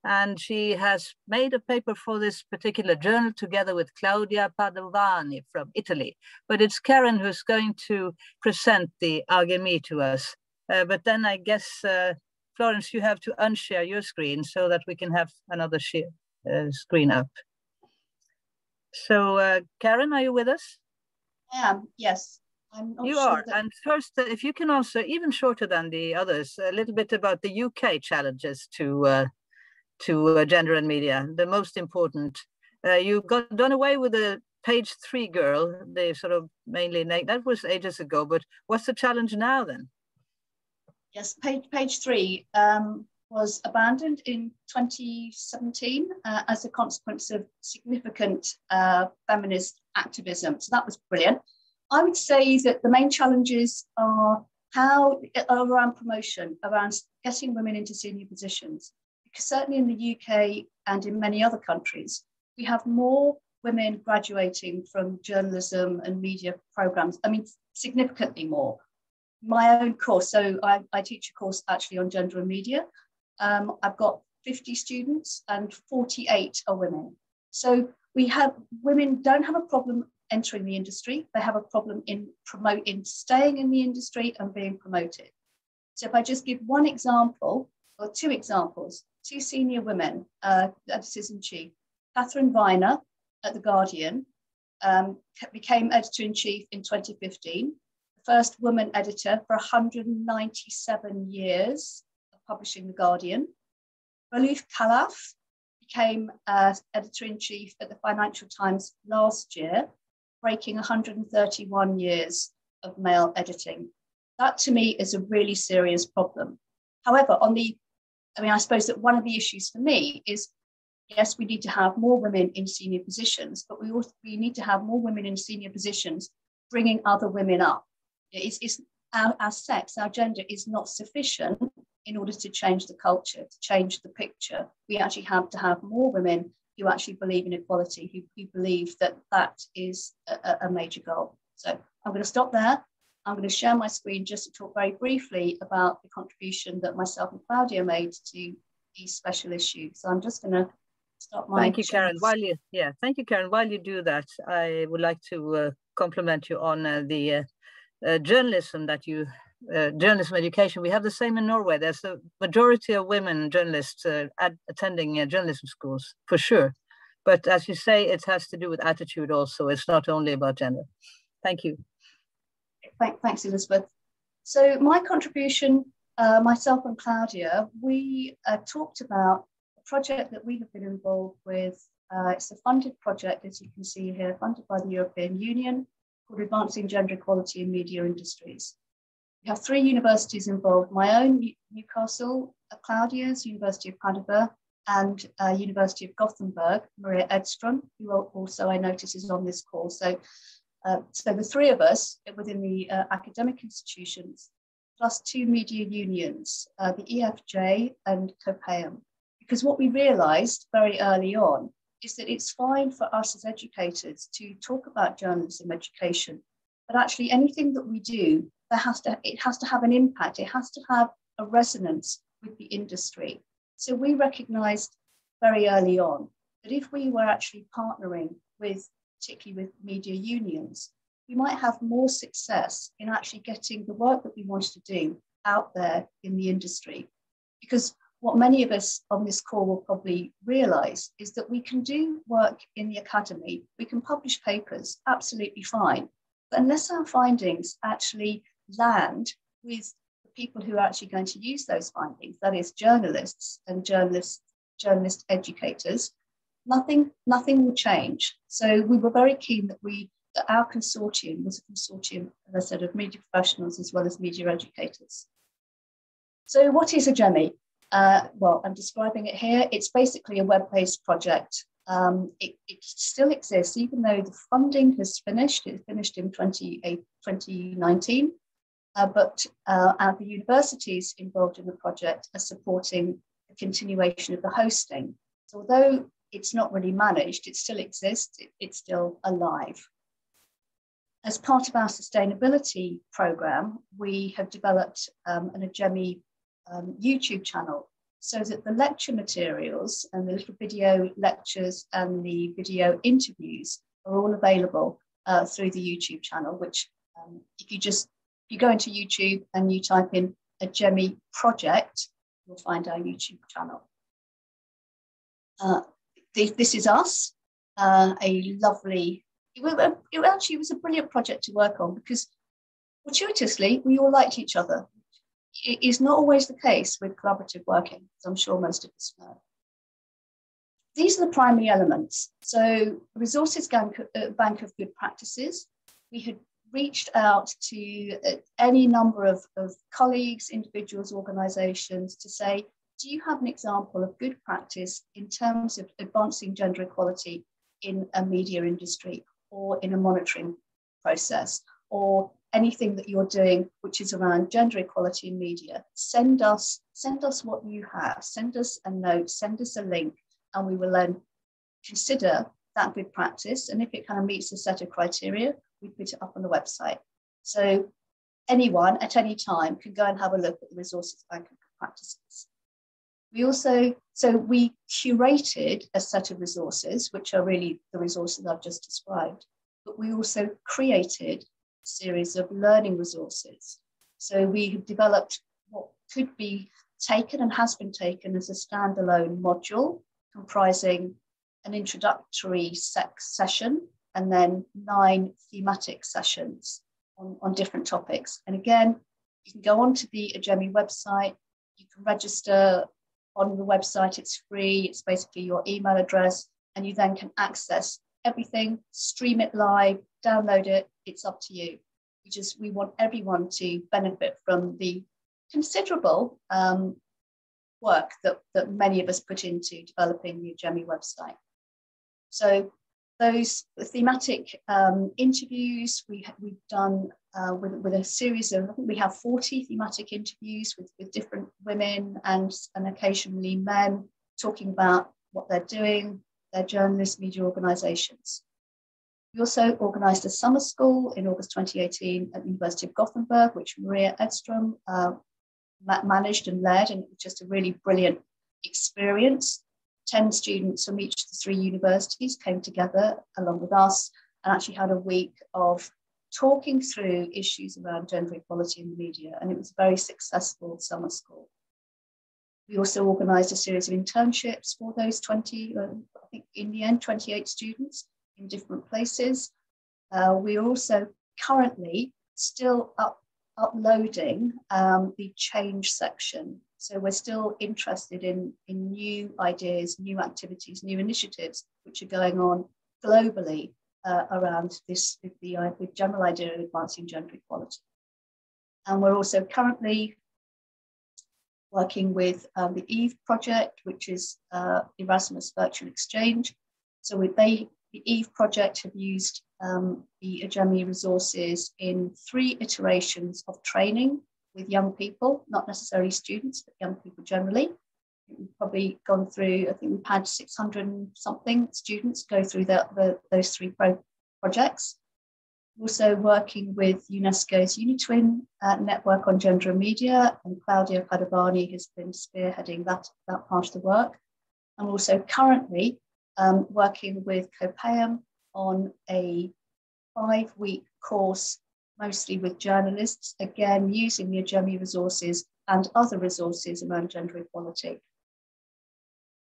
And she has made a paper for this particular journal together with Claudia Padovani from Italy. But it's Karen who's going to present the AGEMI to us. But then I guess, Florence, you have to unshare your screen so that we can have another screen up. So Karen, are you with us? I am, yes. I'm not you sure are. And first, if you can answer, even shorter than the others, a little bit about the UK challenges to gender and media, the most important. You got done away with the page 3 girl, they sort of mainly, that was ages ago, but what's the challenge now then? Yes, page 3 was abandoned in 2017 as a consequence of significant feminist activism. So that was brilliant. I would say that the main challenges are around promotion, around getting women into senior positions. Because certainly in the UK and in many other countries, we have more women graduating from journalism and media programs. I mean, significantly more. My own course, so I teach a course actually on gender and media. I've got 50 students and 48 are women. So women don't have a problem entering the industry. They have a problem in staying in the industry and being promoted. So if I just give one example, or 2 examples, 2 senior women, editors-in-chief. Catherine Viner at The Guardian became editor-in-chief in 2015, the first woman editor for 197 years of publishing The Guardian. Raluf Khalaf became editor-in-chief at the Financial Times last year, breaking 131 years of male editing. That to me is a really serious problem. However, I suppose that one of the issues for me is, yes, we need to have more women in senior positions, but we need to have more women in senior positions bringing other women up. Our sex, our gender is not sufficient in order to change the culture, to change the picture. We actually have to have more women who actually believe in equality, who believe that that is a major goal. So I'm going to stop there. I'm going to share my screen just to talk very briefly about the contribution that myself and Claudia made to these special issues. So I'm just going to stop my... Thank you, Karen. Thank you, Karen. While you do that, I would like to compliment you on the journalism journalism education. We have the same in Norway. There's a majority of women journalists attending journalism schools, for sure. But as you say, it has to do with attitude also. It's not only about gender. Thank you. Thanks, Elizabeth. So my contribution, myself and Claudia, we talked about a project that we have been involved with. It's a funded project, as you can see here, funded by the European Union, called Advancing Gender Equality in Media Industries. We have 3 universities involved, my own, Newcastle, Claudia's, University of Padova, and University of Gothenburg, Maria Edström, who also I notice is on this call. So the 3 of us within the academic institutions, plus 2 media unions, the EFJ and COPEUM. Because what we realized very early on is that it's fine for us as educators to talk about journalism education, but actually anything that we do, it has to have an impact. It has to have a resonance with the industry. So we recognized very early on that if we were actually partnering with, particularly with media unions, we might have more success in actually getting the work that we wanted to do out there in the industry. Because what many of us on this call will probably realize is that we can do work in the academy, we can publish papers, absolutely fine. But unless our findings actually land with the people who are actually going to use those findings, that is journalists and journalist educators, nothing will change. So we were very keen that our consortium was a consortium, as I said, of media professionals as well as media educators. So what is AGEMI? Well, I'm describing it here. It's basically a web-based project. It still exists, even though the funding has finished. It finished in 2019, but the universities involved in the project are supporting the continuation of the hosting. So although it's not really managed, it still exists, it's still alive. As part of our sustainability program, we have developed an AGEMI YouTube channel so that the lecture materials and the little video lectures and the video interviews are all available through the YouTube channel, which if you go into YouTube and you type in AGEMI project, you'll find our YouTube channel. This is us, a lovely, it was a brilliant project to work on because fortuitously, we all liked each other. It is not always the case with collaborative working, as I'm sure most of us know. These are the primary elements. So resources bank of good practices. We had reached out to any number of colleagues, individuals, organisations to say, do you have an example of good practice in terms of advancing gender equality in a media industry or in a monitoring process or anything that you're doing which is around gender equality in media? Send us what you have, send us a note, send us a link, and we will then consider that good practice. And if it kind of meets a set of criteria, we put it up on the website. So anyone at any time can go and have a look at the resources bank of good practices. We curated a set of resources, which are really the resources I've just described, but we also created a series of learning resources. So we have developed what could be taken and has been taken as a standalone module comprising an introductory session and then 9 thematic sessions on different topics. And again, you can go onto the AGEMI website, you can register on the website, it's free, it's basically your email address, and you then can access everything, stream it live, download it, it's up to you. We want everyone to benefit from the considerable work that many of us put into developing the AGEMI website. So those thematic interviews we've done with a series of, I think we have 40 thematic interviews with different women and occasionally men talking about what they're doing, their journalists, media organisations. We also organised a summer school in August 2018 at the University of Gothenburg, which Maria Edstrom managed and led, and it was just a really brilliant experience. 10 students from each of the 3 universities came together along with us and actually had a week of talking through issues around gender equality in the media, and it was a very successful summer school. We also organised a series of internships for those 20, I think in the end, 28 students in different places. We are also currently still uploading the change section. So we're still interested in new ideas, new activities, new initiatives, which are going on globally around this, the general idea of advancing gender equality. And we're also currently working with the EVE project, which is Erasmus Virtual Exchange. So the EVE project have used the AGEMI resources in 3 iterations of training with young people, not necessarily students, but young people generally. We've probably gone through, I think we've had 600 and something students go through those 3 projects. Also working with UNESCO's UniTwin network on gender and media, and Claudia Padovani has been spearheading that part of the work. I'm also currently working with COPAEM on a 5-week course, mostly with journalists, again, using the AGEMI resources and other resources around gender equality.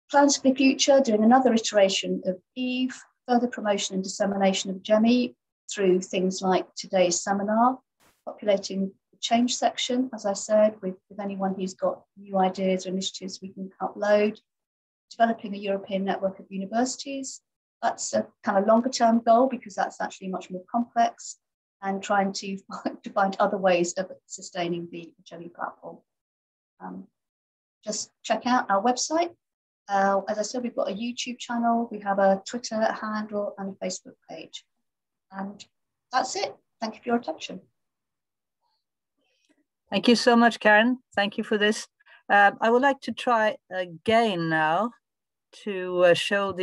Plans for the future, doing another iteration of EVE, further promotion and dissemination of AGEMI through things like today's seminar, populating the change section, as I said, with anyone who's got new ideas or initiatives we can upload, developing a European network of universities. That's a kind of longer term goal because that's actually much more complex, and trying to find other ways of sustaining the AGEMI platform. Just check out our website. As I said, we've got a YouTube channel, we have a Twitter handle and a Facebook page. And that's it. Thank you for your attention. Thank you so much, Karen. Thank you for this. I would like to try again now to show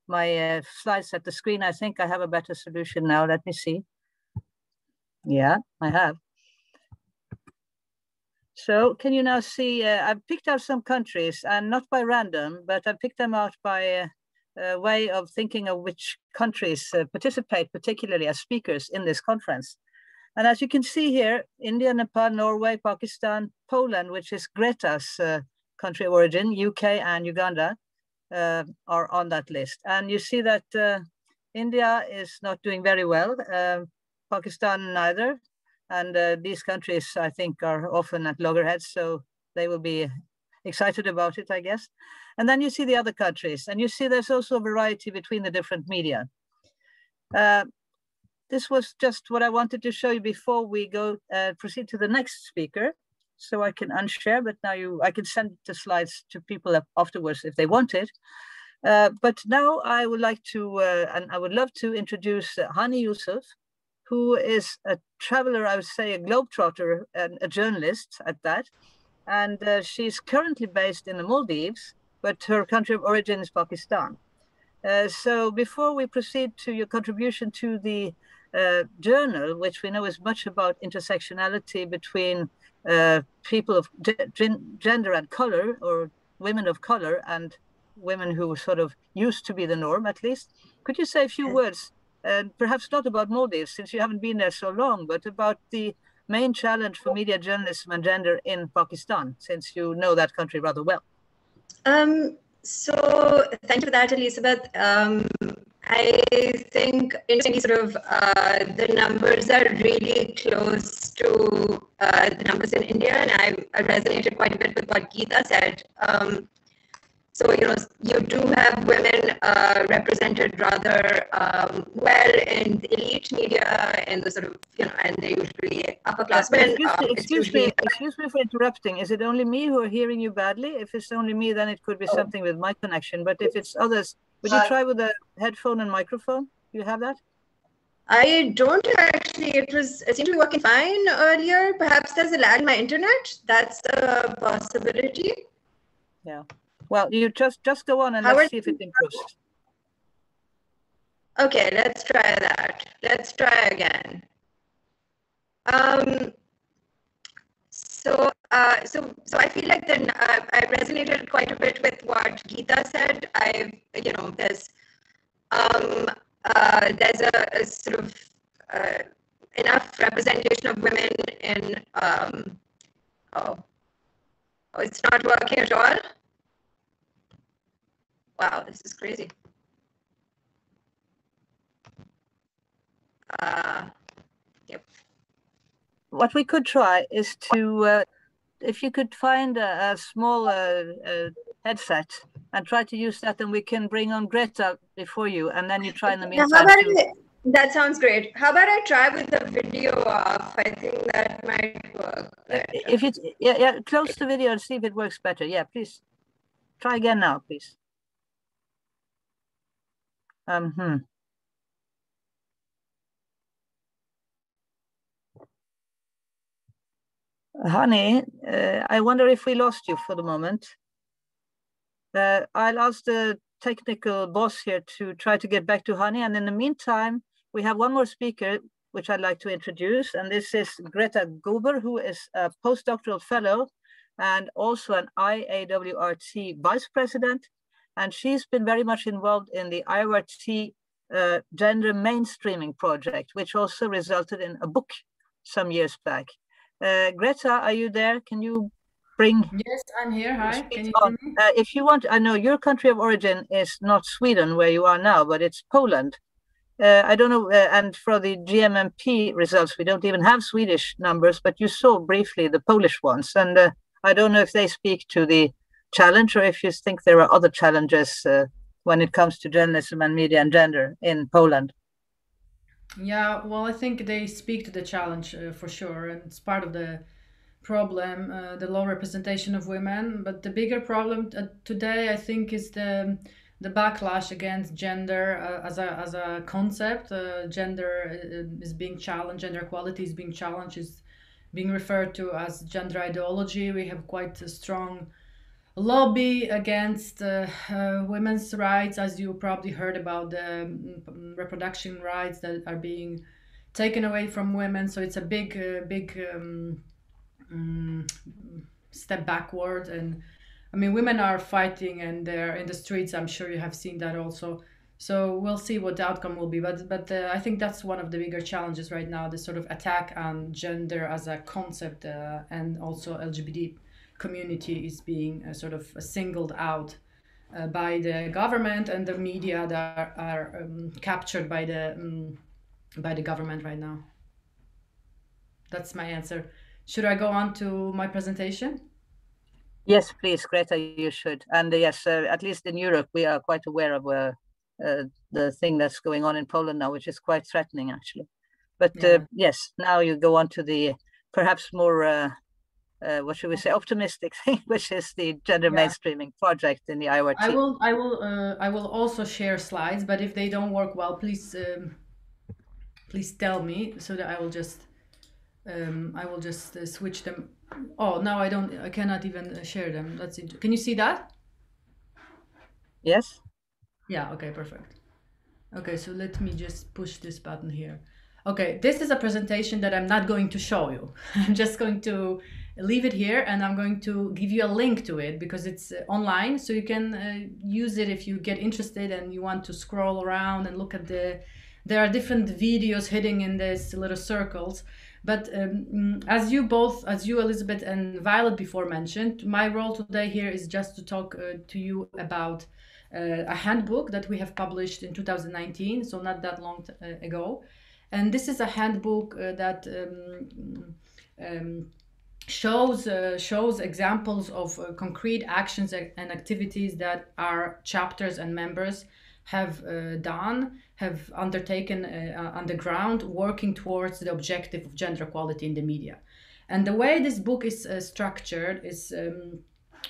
my slides at the screen. I think I have a better solution now. Let me see. Yeah, I have. So can you now see, I've picked out some countries, and not by random, but I picked them out by a way of thinking of which countries participate particularly as speakers in this conference. And as you can see here, India, Nepal, Norway, Pakistan, Poland, which is Greta's country of origin, UK and Uganda are on that list. And you see that India is not doing very well, Pakistan neither. And these countries, I think, are often at loggerheads, so they will be excited about it, I guess. And then you see the other countries, and you see there's also a variety between the different media. This was just what I wanted to show you before we go proceed to the next speaker. So I can unshare, but now I can send the slides to people afterwards if they want it. But now I would like to, and I would love to introduce Hani Yusuf, who is a traveler, I would say a globetrotter, and a journalist at that. And she's currently based in the Maldives, but her country of origin is Pakistan. So before we proceed to your contribution to the journal, which we know is much about intersectionality between people of gender and color, or women of color and women who sort of used to be the norm, at least, could you say a few words, and perhaps not about Maldives, since you haven't been there so long, but about the main challenge for media journalism and gender in Pakistan, since you know that country rather well? So thank you for that, Elizabeth. I think interestingly, sort of the numbers are really close to the numbers in India, and I resonated quite a bit with what Geeta said. So, you do have women represented rather well in the elite media and the sort of, and they're usually upper class women. Excuse me for interrupting. Is it only me who are hearing you badly? If it's only me, then it could be something with my connection. But if it's others, would you try with a headphone and microphone? Do you have that? I don't actually. It seemed to be working fine earlier. Perhaps there's a lag in my internet. That's a possibility. Yeah. Well, you just go on and let's see if it improves. Okay, let's try that. Let's try again. So I feel like I resonated quite a bit with what Geeta said. There's a sort of enough representation of women in. Oh, it's not working at all. Wow, this is crazy. Yep. What we could try is to, if you could find a small headset and try to use that, and we can bring on Greta before you, and then you try in the meantime. That sounds great. How about I try with the video off? I think that might work better. If it's, yeah, close the video and see if it works better. Yeah, please. Try again now, please. Hani, I wonder if we lost you for the moment. I'll ask the technical boss here to try to get back to Hani. And in the meantime, we have one more speaker, which I'd like to introduce. And this is Greta Gruber, who is a postdoctoral fellow and also an IAWRT vice president. And she's been very much involved in the IAWRT gender mainstreaming project, which also resulted in a book some years back. Greta, are you there? Can you bring? Yes, I'm here. Hi, can you hear me? If you want, I know your country of origin is not Sweden, where you are now, but it's Poland. I don't know, and for the GMMP results, we don't even have Swedish numbers, but you saw briefly the Polish ones. And I don't know if they speak to the challenge, or if you think there are other challenges when it comes to journalism and media and gender in Poland. Yeah, well, I think they speak to the challenge for sure, and it's part of the problem, the low representation of women. But the bigger problem today, I think, is the backlash against gender as a concept. Gender is being challenged, gender equality is being challenged, is being referred to as gender ideology. We have quite a strong lobby against women's rights, as you probably heard about the reproduction rights that are being taken away from women. So it's a big step backward. And I mean, women are fighting and they're in the streets. I'm sure you have seen that also. So we'll see what the outcome will be. But I think that's one of the bigger challenges right now, this sort of attack on gender as a concept, and also LGBT community is being sort of singled out by the government and the media that are captured by the government right now. That's my answer. Should I go on to my presentation? Yes, please, Greta, you should. And yes, at least in Europe, we are quite aware of the thing that's going on in Poland now, which is quite threatening, actually. But yes, now you go on to the perhaps more, what should we say, optimistic thing, which is the gender mainstreaming project in the IAWRT. I will also share slides, but if they don't work well, please tell me so that I will just switch them. Oh, now I cannot even share them. That's it. Can you see that? Yes. Yeah, okay, perfect. Okay, so let me just push this button here. Okay, this is a presentation that I'm not going to show you. I'm just going to leave it here, and I'm going to give you a link to it because it's online, so you can use it if you get interested and you want to scroll around and look at there are different videos hidden in these little circles. But as you, Elizabeth and Violet before mentioned, my role today here is just to talk to you about a handbook that we have published in 2019, so not that long ago. And this is a handbook that shows examples of concrete actions and activities that our chapters and members have undertaken on the ground, working towards the objective of gender equality in the media. And the way this book is structured is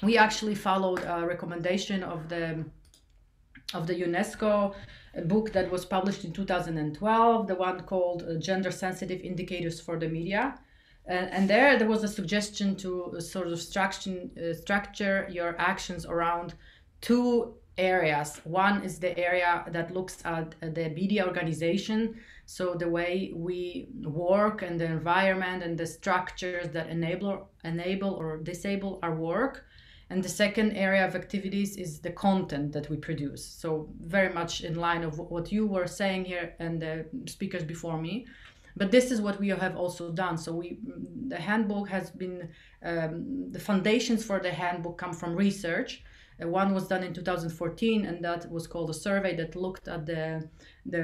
we actually followed a recommendation of the UNESCO book that was published in 2012, the one called Gender Sensitive Indicators for the Media. And there was a suggestion to sort of structure your actions around two areas. One is the area that looks at the media organization, so the way we work and the environment and the structures that enable or disable our work. And the second area of activities is the content that we produce. So very much in line of what you were saying here and the speakers before me. But this is what we have also done. So the handbook has been, the foundations for the handbook come from research. One was done in 2014, and that was called a survey that looked at the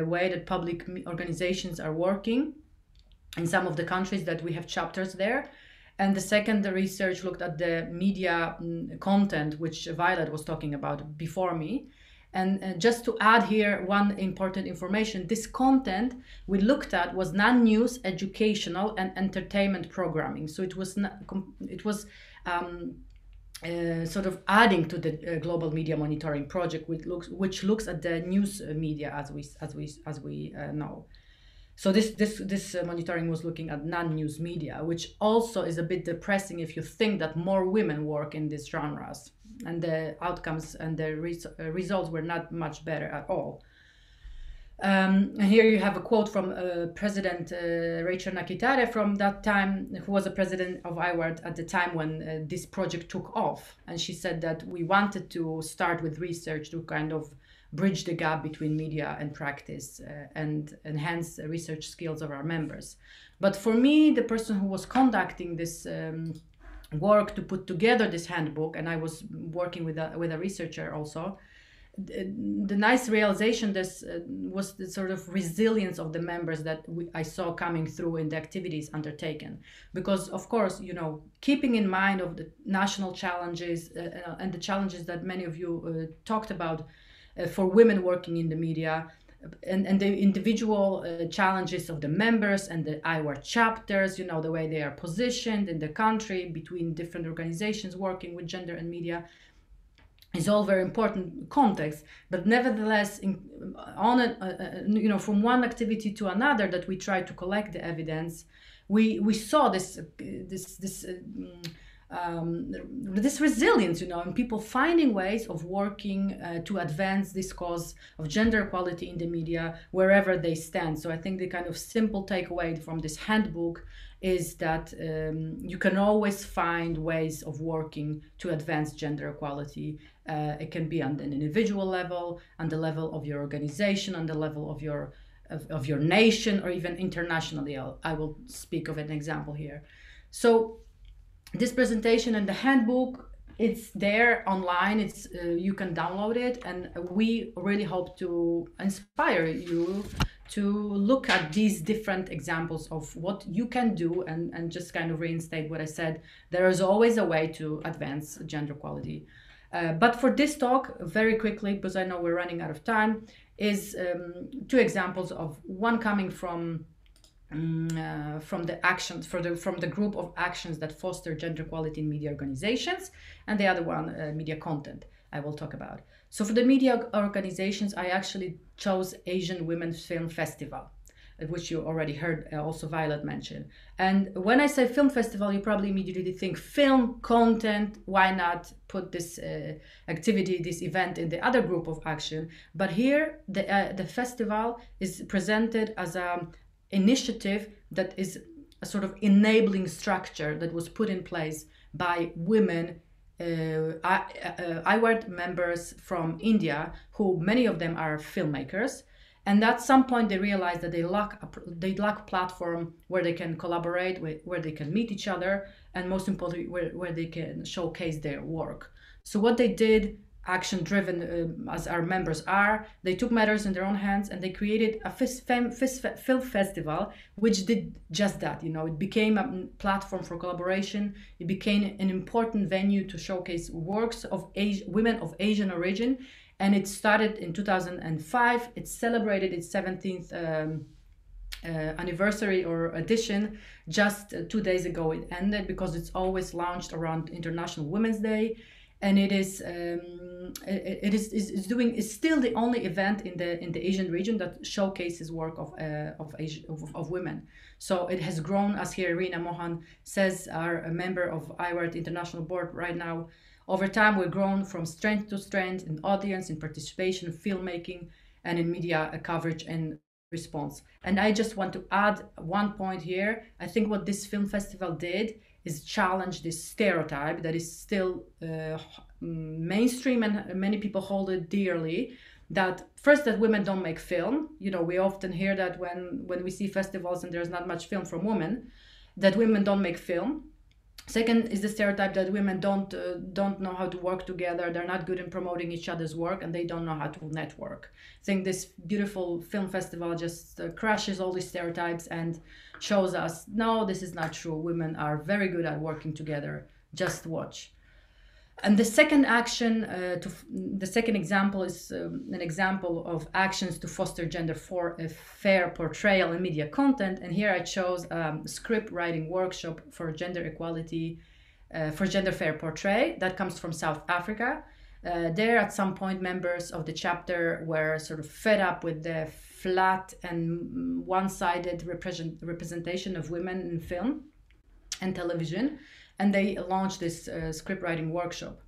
way that public organizations are working in some of the countries that we have chapters there. And the second, the research looked at the media content, which Violet was talking about before me. And just to add here one important information, this content we looked at was non-news, educational, and entertainment programming. So it was sort of adding to the global media monitoring project, which looks at the news media as we know. So this monitoring was looking at non-news media, which also is a bit depressing if you think that more women work in these genres, and the outcomes and the results were not much better at all. And here you have a quote from President Rachel Nakitare from that time, who was the president of IAWRT at the time when this project took off. And she said that we wanted to start with research to kind of bridge the gap between media and practice and enhance the research skills of our members. But for me, the person who was conducting this work to put together this handbook, and I was working with a researcher also, the nice realization was the sort of resilience of the members that I saw coming through in the activities undertaken. Because of course, keeping in mind of the national challenges and the challenges that many of you talked about for women working in the media, and the individual challenges of the members and the IAWRT chapters, the way they are positioned in the country between different organizations working with gender and media, is all very important context. But nevertheless, from one activity to another that we try to collect the evidence, we saw this this resilience, and people finding ways of working to advance this cause of gender equality in the media wherever they stand. So I think the kind of simple takeaway from this handbook is that you can always find ways of working to advance gender equality. It can be on an individual level, on the level of your organization, on the level of your nation, or even internationally. I will speak of an example here. So this presentation and the handbook, it's there online. It's you can download it, and we really hope to inspire you to look at these different examples of what you can do, and just kind of reinstate what I said. There is always a way to advance gender equality. But for this talk, very quickly, because I know we're running out of time, is two examples of one coming from the actions from the group of actions that foster gender equality in media organizations, and the other one media content I will talk about. So for the media organizations, I actually chose Asian Women's Film Festival, which you already heard also Violet mention. And when I say film festival, you probably immediately think film content. Why not put this activity, this event in the other group of action? But here the festival is presented as a initiative that is a sort of enabling structure that was put in place by women, IAWRT members from India, who many of them are filmmakers. And at some point they realized that they lack a platform where they can collaborate, where they can meet each other, and most importantly, where they can showcase their work. So what they did, action-driven as our members are, they took matters in their own hands, and they created a film festival, which did just that. It became a platform for collaboration. It became an important venue to showcase works of women of Asian origin, and it started in 2005. It celebrated its 17th anniversary or edition just 2 days ago. It ended because it's always launched around International Women's Day. And it's still the only event in the Asian region that showcases work of women. So it has grown, as here Reena Mohan says, are a member of IAWRT International Board right now. Over time, we've grown from strength to strength in audience, in participation, in filmmaking, and in media coverage and response. And I just want to add one point here. I think what this film festival did is challenge this stereotype that is still mainstream, and many people hold it dearly, that first, that women don't make film. We often hear that when we see festivals and there's not much film from women, that women don't make film. Second is the stereotype that women don't know how to work together, they're not good in promoting each other's work, and they don't know how to network. I think this beautiful film festival just crashes all these stereotypes and shows us, no, this is not true. Women are very good at working together. Just watch. And the second action, the second example is an example of actions to foster gender for a fair portrayal in media content. And here I chose a script writing workshop for gender equality, for gender fair portray. That comes from South Africa. There, at some point, members of the chapter were sort of fed up with the flat and one-sided representation of women in film and television. And they launched this script writing workshop.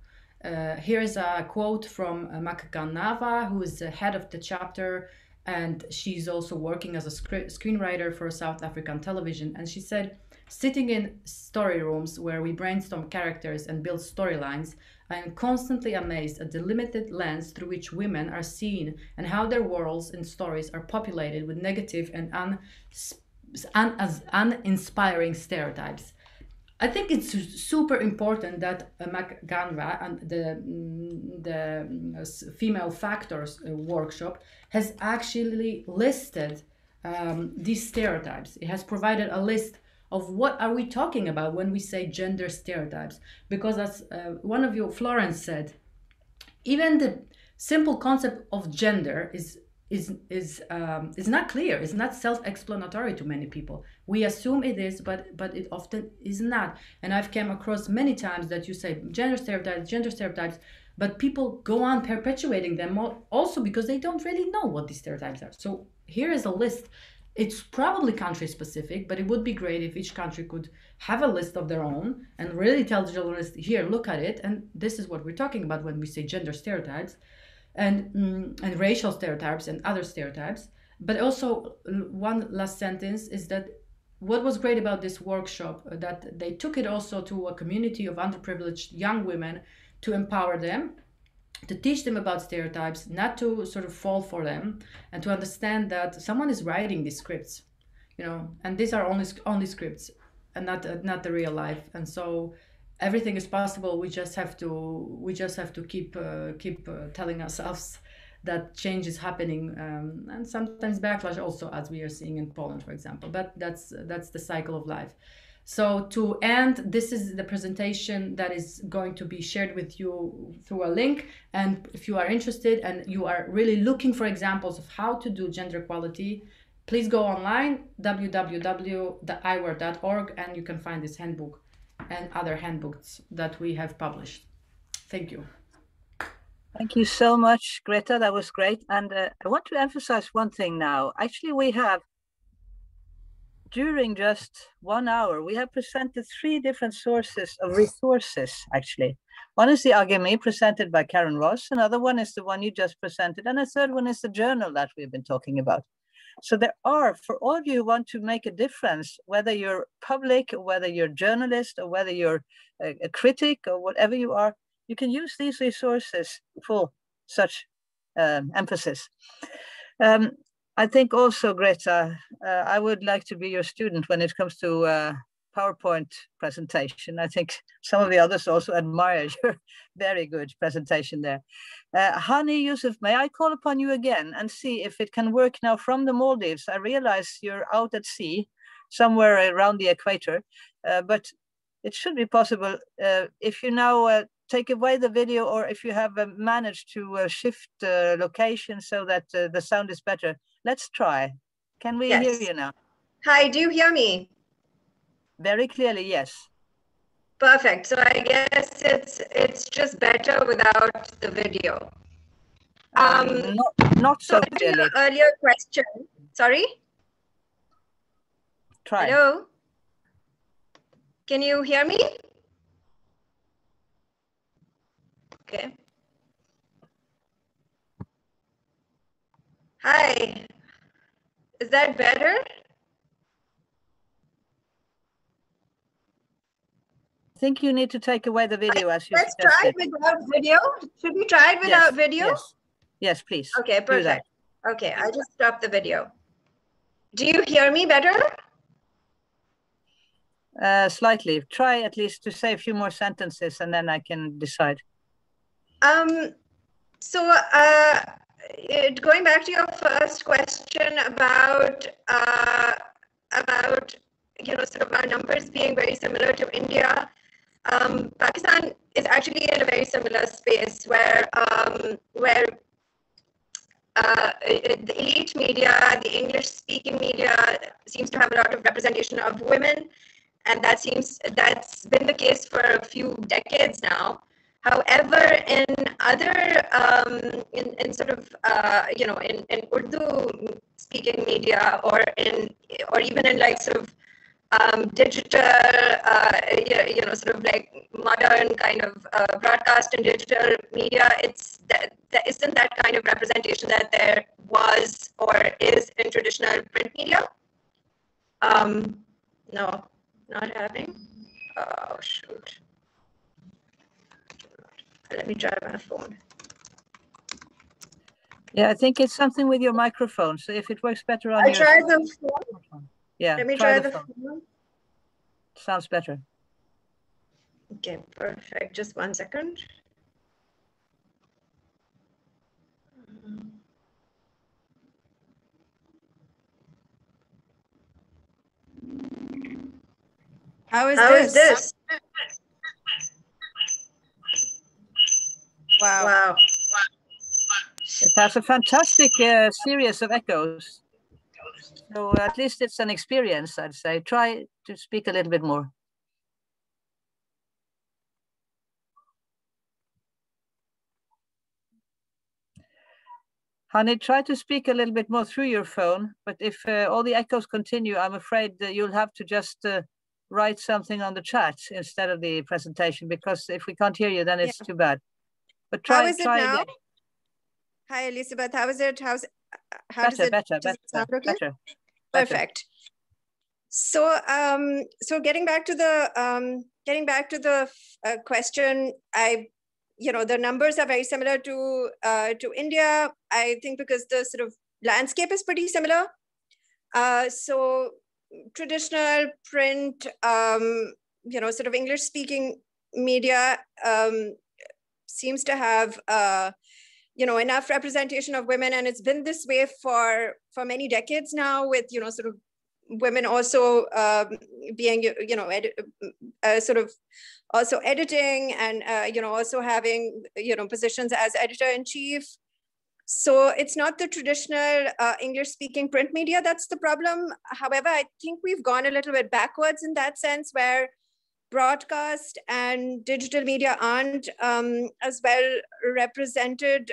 Here is a quote from Makaganava, who is the head of the chapter, and she's also working as a screenwriter for South African television. And she said, sitting in story rooms where we brainstorm characters and build storylines, I am constantly amazed at the limited lens through which women are seen and how their worlds and stories are populated with negative and uninspiring stereotypes. I think it's super important that Ganra and the Female Factors workshop has actually listed these stereotypes. It has provided a list of what are we talking about when we say gender stereotypes. Because as one of you, Florence, said, even the simple concept of gender is not clear. It's not self-explanatory to many people. We assume it is, but it often is not. And I've come across many times that you say gender stereotypes, but people go on perpetuating them also because they don't really know what these stereotypes are. So here is a list. It's probably country specific, but it would be great if each country could have a list of their own and really tell the journalists, here, look at it. And this is what we're talking about when we say gender stereotypes and racial stereotypes and other stereotypes. But also one last sentence is that what was great about this workshop, that they took it also to a community of underprivileged young women to empower them, to teach them about stereotypes, not to sort of fall for them, and to understand that someone is writing these scripts, you know, and these are only scripts and not the real life. And so everything is possible. We just have to keep telling ourselves that change is happening, and sometimes backlash also, as we are seeing in Poland, for example. But that's the cycle of life. So to end, this is the presentation that is going to be shared with you through a link. And if you are interested and you are really looking for examples of how to do gender equality, please go online, www.IAWRT.org, and you can find this handbook and other handbooks that we have published. Thank you. Thank you so much, Greta. That was great. And I want to emphasize one thing now. Actually, we have, during just 1 hour, we have presented 3 different sources of resources, actually. One is the AGEMI presented by Karen Ross. Another one is the one you just presented. And a third one is the journal that we've been talking about. So there are, for all of you who want to make a difference, whether you're public, or whether you're a journalist, or whether you're a critic, or whatever you are, you can use these resources for such emphasis. I think also, Greta, I would like to be your student when it comes to PowerPoint presentation. I think some of the others also admire your very good presentation there. Hani Yusuf, may I call upon you again and see if it can work now from the Maldives? I realize you're out at sea, somewhere around the equator, but it should be possible if you now take away the video, or if you have managed to shift location so that the sound is better. Let's try. Can we hear you now? Hi, do you hear me? Very clearly, yes. Perfect. So I guess it's just better without the video. Not so clearly. Your earlier question. Sorry? Try. Hello? Can you hear me? Okay. Hi. Is that better? I think you need to take away the video as you Let's try it without video. Should we try it without video? Yes. Yes, please. Okay, perfect. Okay, I just stopped the video. Do you hear me better? Slightly. Try at least to say a few more sentences and then I can decide. Going back to your first question about sort of our numbers being very similar to India, Pakistan is actually in a very similar space where the elite media, the English-speaking media, seems to have a lot of representation of women, and that's been the case for a few decades now. However, in other in Urdu-speaking media, or even in like sort of digital, sort of like modern kind of broadcast and digital media, there isn't that kind of representation that there was or is in traditional print media. No, not having. Oh, shoot. Let me try my phone. Yeah, I think it's something with your microphone. So if it works better on your... I tried the phone. Yeah, let me try the phone. Sounds better. Okay, perfect. Just 1 second. How is this? Wow. It has a fantastic series of echoes. So at least it's an experience, I'd say. Try to speak a little bit more. Honey, try to speak a little bit more through your phone, but if all the echoes continue, I'm afraid that you'll have to just write something on the chat instead of the presentation, because if we can't hear you, then it's too bad. But try, how is it now? Again. Hi, Elizabeth. How is it? How does it sound okay? Better. Perfect. So, so getting back to the question, the numbers are very similar to India. I think because the sort of landscape is pretty similar. So traditional print, sort of English-speaking media seems to have enough representation of women, and it's been this way for many decades now, with sort of women also being sort of also editing and also having positions as editor-in-chief. So it's not the traditional English-speaking print media that's the problem. However, I think we've gone a little bit backwards in that sense, where broadcast and digital media aren't as well represented.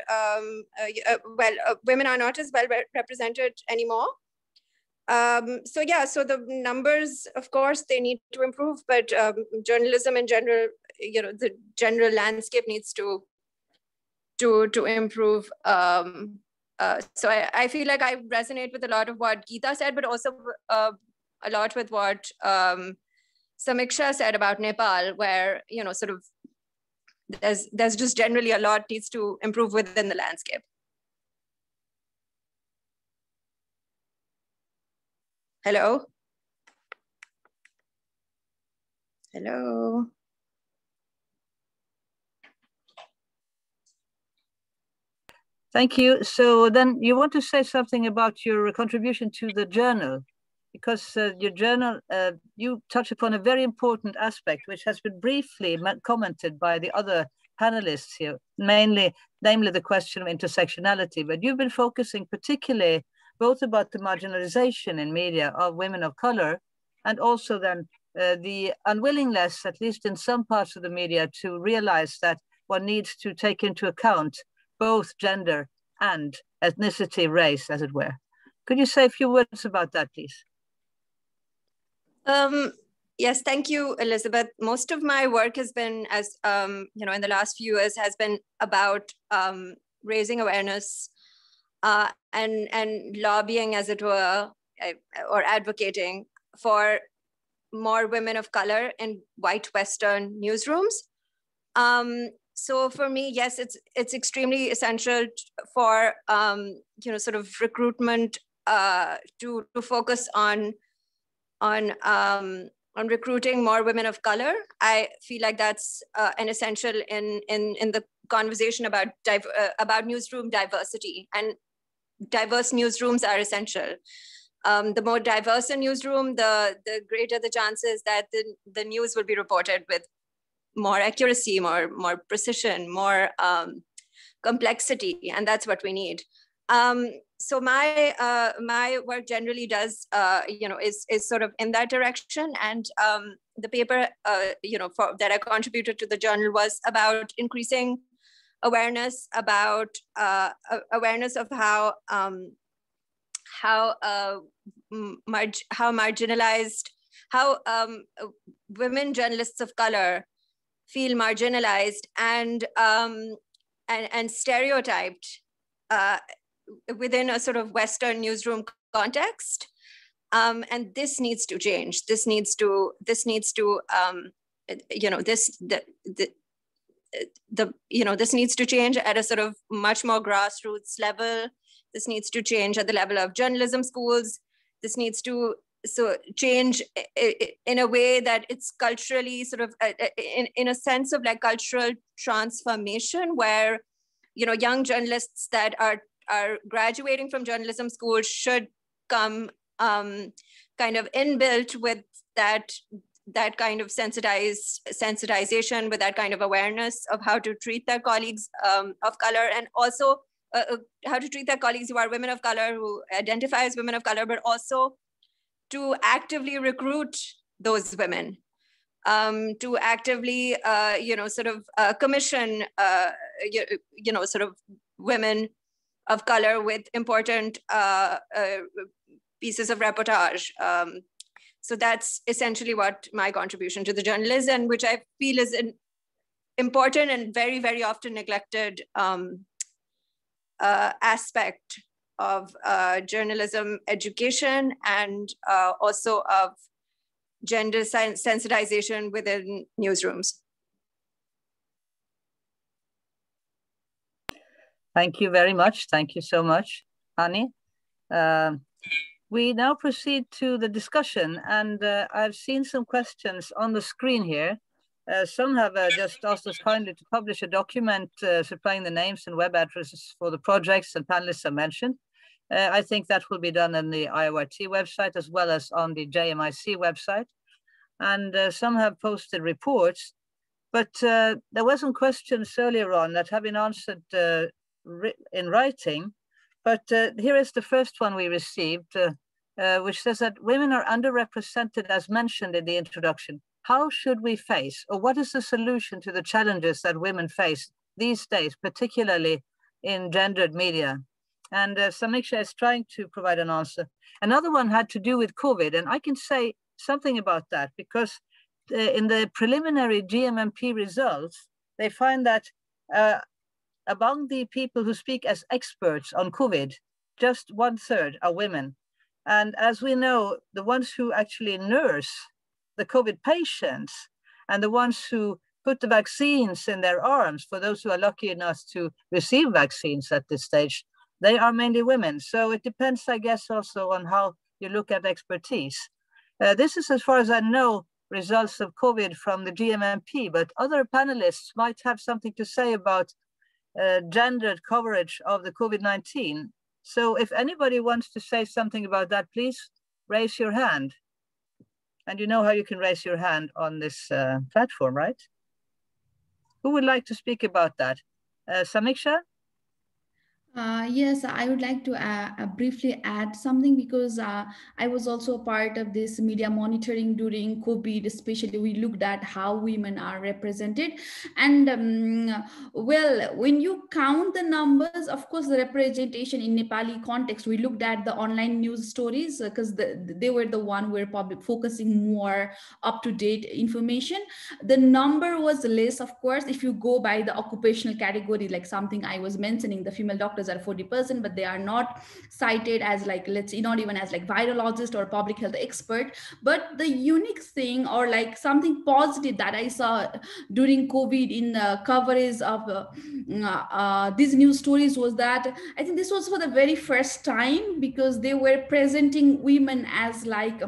Women are not as well represented anymore. So the numbers, of course, they need to improve, but journalism in general, the general landscape needs to improve. So I feel like I resonate with a lot of what Geeta said, but also a lot with what Samiksha said about Nepal, where sort of there's just generally a lot needs to improve within the landscape. Hello. Hello. Thank you. So then you want to say something about your contribution to the journal, because your journal, you touch upon a very important aspect, which has been briefly commented by the other panelists here, namely the question of intersectionality. But you've been focusing particularly both about the marginalization in media of women of color, and also then the unwillingness, at least in some parts of the media, to realize that one needs to take into account both gender and ethnicity, race, as it were. Could you say a few words about that, please? Yes, thank you, Elizabeth. Most of my work has been, as in the last few years, has been about raising awareness and lobbying, as it were, or advocating for more women of color in white Western newsrooms. So for me, yes, it's extremely essential for sort of recruitment to focus on recruiting more women of color. I feel like that's an essential in the conversation about newsroom diversity, and diverse newsrooms are essential. The more diverse a newsroom, the greater the chances that the news will be reported with more accuracy, more precision, more complexity, and that's what we need. So my work generally does is sort of in that direction, and the paper that I contributed to the journal was about increasing awareness about awareness of how marginalized, how women journalists of color feel marginalized and stereotyped within a sort of Western newsroom context, and this needs to change. This needs to this needs to change at a sort of much more grassroots level. This needs to change at the level of journalism schools. This needs to change in a way that it's culturally sort of in a sense of like cultural transformation, where young journalists that are graduating from journalism school should come kind of inbuilt with that kind of sensitization, with that kind of awareness of how to treat their colleagues of color, and also how to treat their colleagues who are women of color, who identify as women of color, but also to actively recruit those women, to actively, sort of commission, sort of women of color with important pieces of reportage. So that's essentially what my contribution to the journal is, and which I feel is an important and very, very often neglected aspect of journalism education, and also of gender sensitization within newsrooms. Thank you very much. Thank you so much, Annie. We now proceed to the discussion, and I've seen some questions on the screen here. Some have just asked us kindly to publish a document supplying the names and web addresses for the projects and panelists I mentioned. I think that will be done on the IAWRT website as well as on the JMIC website. And some have posted reports, but there were some questions earlier on that have been answered in writing. But here is the first one we received, which says that women are underrepresented as mentioned in the introduction. How should we face, or what is the solution to the challenges that women face these days, particularly in gendered media? And Samiksha is trying to provide an answer. Another one had to do with COVID, and I can say something about that because in the preliminary GMMP results, they find that among the people who speak as experts on COVID, just 1/3 are women. And as we know, the ones who actually nurse the COVID patients and the ones who put the vaccines in their arms for those who are lucky enough to receive vaccines at this stage, they are mainly women. So it depends, I guess, also on how you look at expertise. This is, as far as I know, results of COVID from the GMMP, but other panelists might have something to say about gendered coverage of the COVID-19. So if anybody wants to say something about that, please raise your hand. And you know how you can raise your hand on this platform, right? Who would like to speak about that? Samiksha? Yes, I would like to briefly add something because I was also a part of this media monitoring during COVID, especially we looked at how women are represented. And well, when you count the numbers, of course, the representation in Nepali context, we looked at the online news stories because they were the one who were public focusing more up-to-date information. The number was less, of course, if you go by the occupational category, like something I was mentioning, the female doctors are 40%, but they are not cited as like, let's say, not even as like virologist or public health expert. But the unique thing, or like something positive that I saw during COVID in coverage of these news stories was that I think this was for the very first time because they were presenting women as like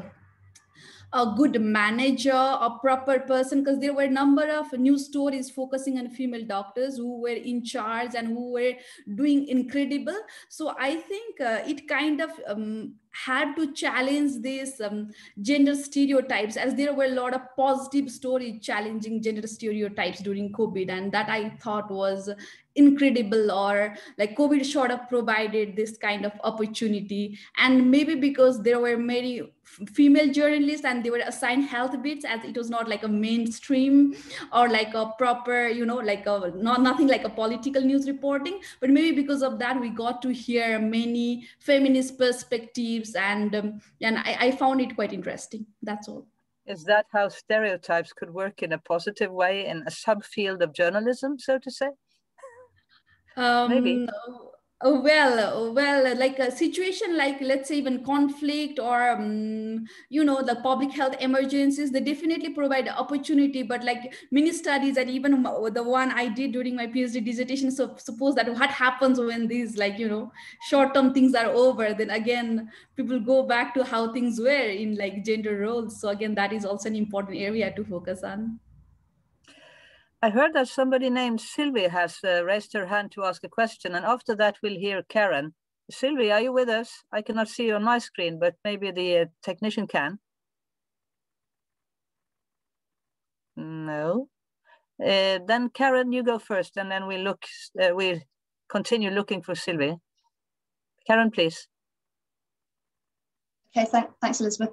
a good manager, a proper person, because there were a number of news stories focusing on female doctors who were in charge and who were doing incredible. So I think it kind of had to challenge these gender stereotypes, as there were a lot of positive stories challenging gender stereotypes during COVID, and that I thought was incredible, or like COVID sort of provided this kind of opportunity. And maybe because there were many female journalists and they were assigned health bits, as it was not like a mainstream or like a proper, you know, like a nothing like a political news reporting, but maybe because of that we got to hear many feminist perspectives, and I found it quite interesting. That's all. Is that how stereotypes could work in a positive way in a subfield of journalism, so to say? Maybe. Well, like a situation like, let's say, even conflict or you know, the public health emergencies, they definitely provide opportunity. But like many studies, and even the one I did during my PhD dissertation, so suppose that what happens when these, like, you know, short-term things are over, then again people go back to how things were in like gender roles. So again, that is also an important area to focus on. I heard that somebody named Sylvie has raised her hand to ask a question, and after that we'll hear Karen. Sylvie, are you with us? I cannot see you on my screen, but maybe the technician can. No. Then Karen, you go first, and then we continue looking for Sylvie. Karen, please. Okay, thanks, Elizabeth.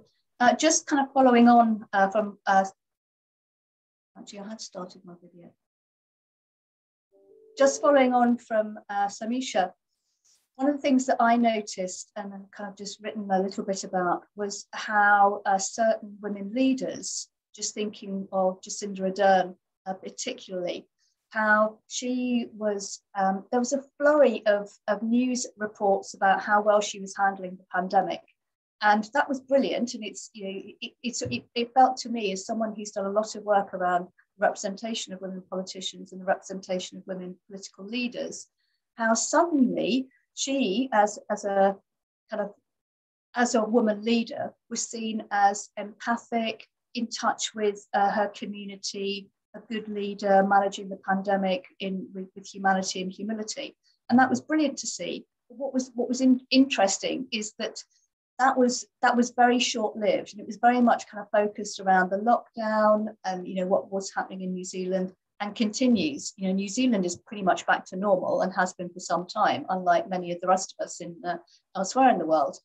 Just kind of following on from actually, I had started my video. Just following on from Samisha, one of the things that I noticed and I've kind of just written a little bit about was how certain women leaders, just thinking of Jacinda Ardern particularly, how she was, there was a flurry of news reports about how well she was handling the pandemic. And that was brilliant. And it's, you know, it felt to me, as someone who's done a lot of work around representation of women politicians and the representation of women political leaders, how suddenly she, as a woman leader, was seen as empathic, in touch with her community, a good leader, managing the pandemic with humanity and humility. And that was brilliant to see. What was interesting is that was very short-lived, and it was very much kind of focused around the lockdown and, you know, what was happening in New Zealand, and continues. You know, New Zealand is pretty much back to normal and has been for some time, unlike many of the rest of us in elsewhere in the world.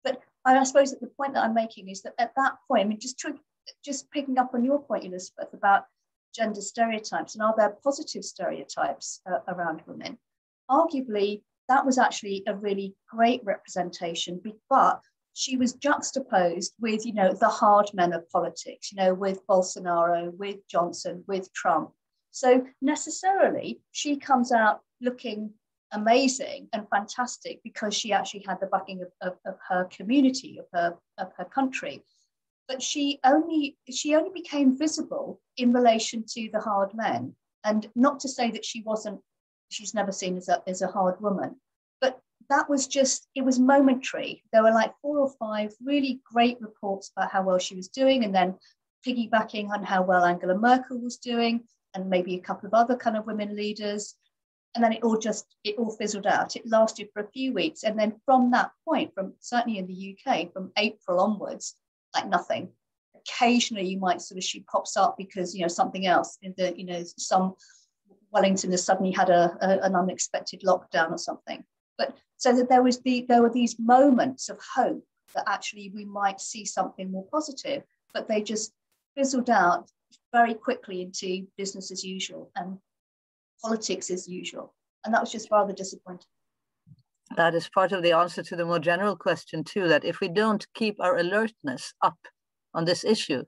But I suppose that the point that I'm making is that at that point, I mean, just picking up on your point, Elizabeth, about gender stereotypes, and are there positive stereotypes around women? Arguably, that was actually a really great representation, but she was juxtaposed with, you know, the hard men of politics, you know, with Bolsonaro, with Johnson, with Trump. So necessarily, she comes out looking amazing and fantastic because she actually had the backing of her community, of her country. But she only became visible in relation to the hard men. And not to say that she's never seen as a hard woman, but that was just, it was momentary. There were like 4 or 5 really great reports about how well she was doing, and then piggybacking on how well Angela Merkel was doing, and maybe a couple of other kind of women leaders. And then it all fizzled out. It lasted for a few weeks. And then from that point, certainly in the UK, from April onwards, like nothing. Occasionally you might she pops up because, you know, something else in the, you know, some Wellington has suddenly had an unexpected lockdown or something. But so that there were these moments of hope that actually we might see something more positive, but they just fizzled out very quickly into business as usual and politics as usual. And that was just rather disappointing. That is part of the answer to the more general question too, that if we don't keep our alertness up on this issue,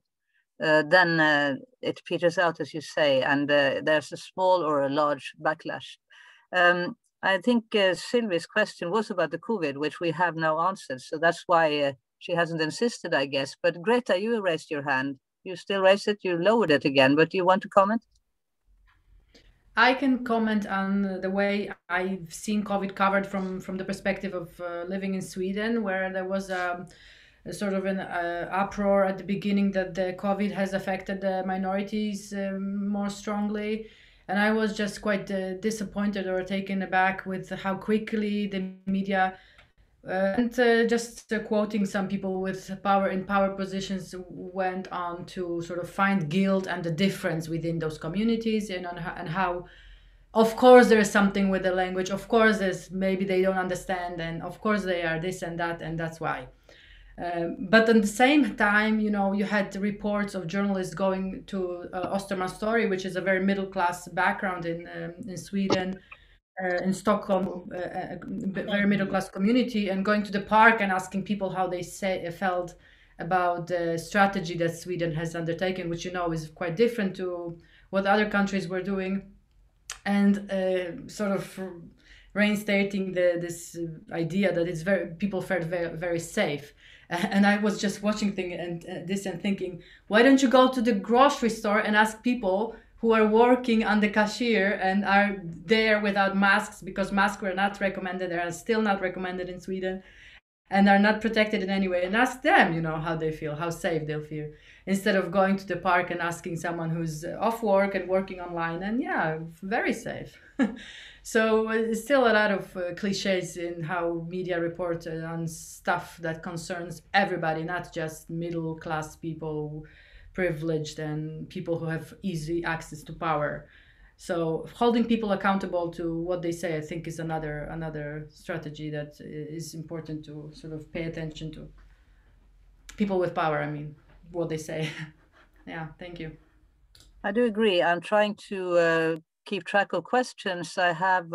then it peters out, as you say, and there's a small or a large backlash. I think Sylvie's question was about the COVID, which we have now answered. So that's why she hasn't insisted, I guess. But Greta, you raised your hand. You still raised it, you lowered it again, but do you want to comment? I can comment on the way I've seen COVID covered from the perspective of living in Sweden, where there was a sort of an uproar at the beginning that the COVID has affected the minorities more strongly. And I was just quite disappointed or taken aback with how quickly the media and just quoting some people with power in power positions went on to sort of find guilt and the difference within those communities, and how of course there is something with the language, of course there's maybe they don't understand, and of course they are this and that, and that's why. But at the same time, you know, you had the reports of journalists going to Osterman's story, which is a very middle class background in Sweden, in Stockholm, a very middle class community, and going to the park and asking people how they felt about the strategy that Sweden has undertaken, which, you know, is quite different to what other countries were doing, and sort of reinstating this idea that it's people felt very, very safe. And I was just watching this and thinking, why don't you go to the grocery store and ask people who are working on the cashier and are there without masks, because masks were not recommended, they are still not recommended in Sweden, and are not protected in any way, and ask them, you know, how they feel, how safe they'll feel, instead of going to the park and asking someone who's off work and working online, and yeah, very safe. So still a lot of cliches in how media report on stuff that concerns everybody, not just middle class people, privileged, and people who have easy access to power. So holding people accountable to what they say, I think, is another strategy that is important to sort of pay attention to. People with power, I mean, what they say. Yeah, thank you. I do agree. I'm trying to keep track of questions. I have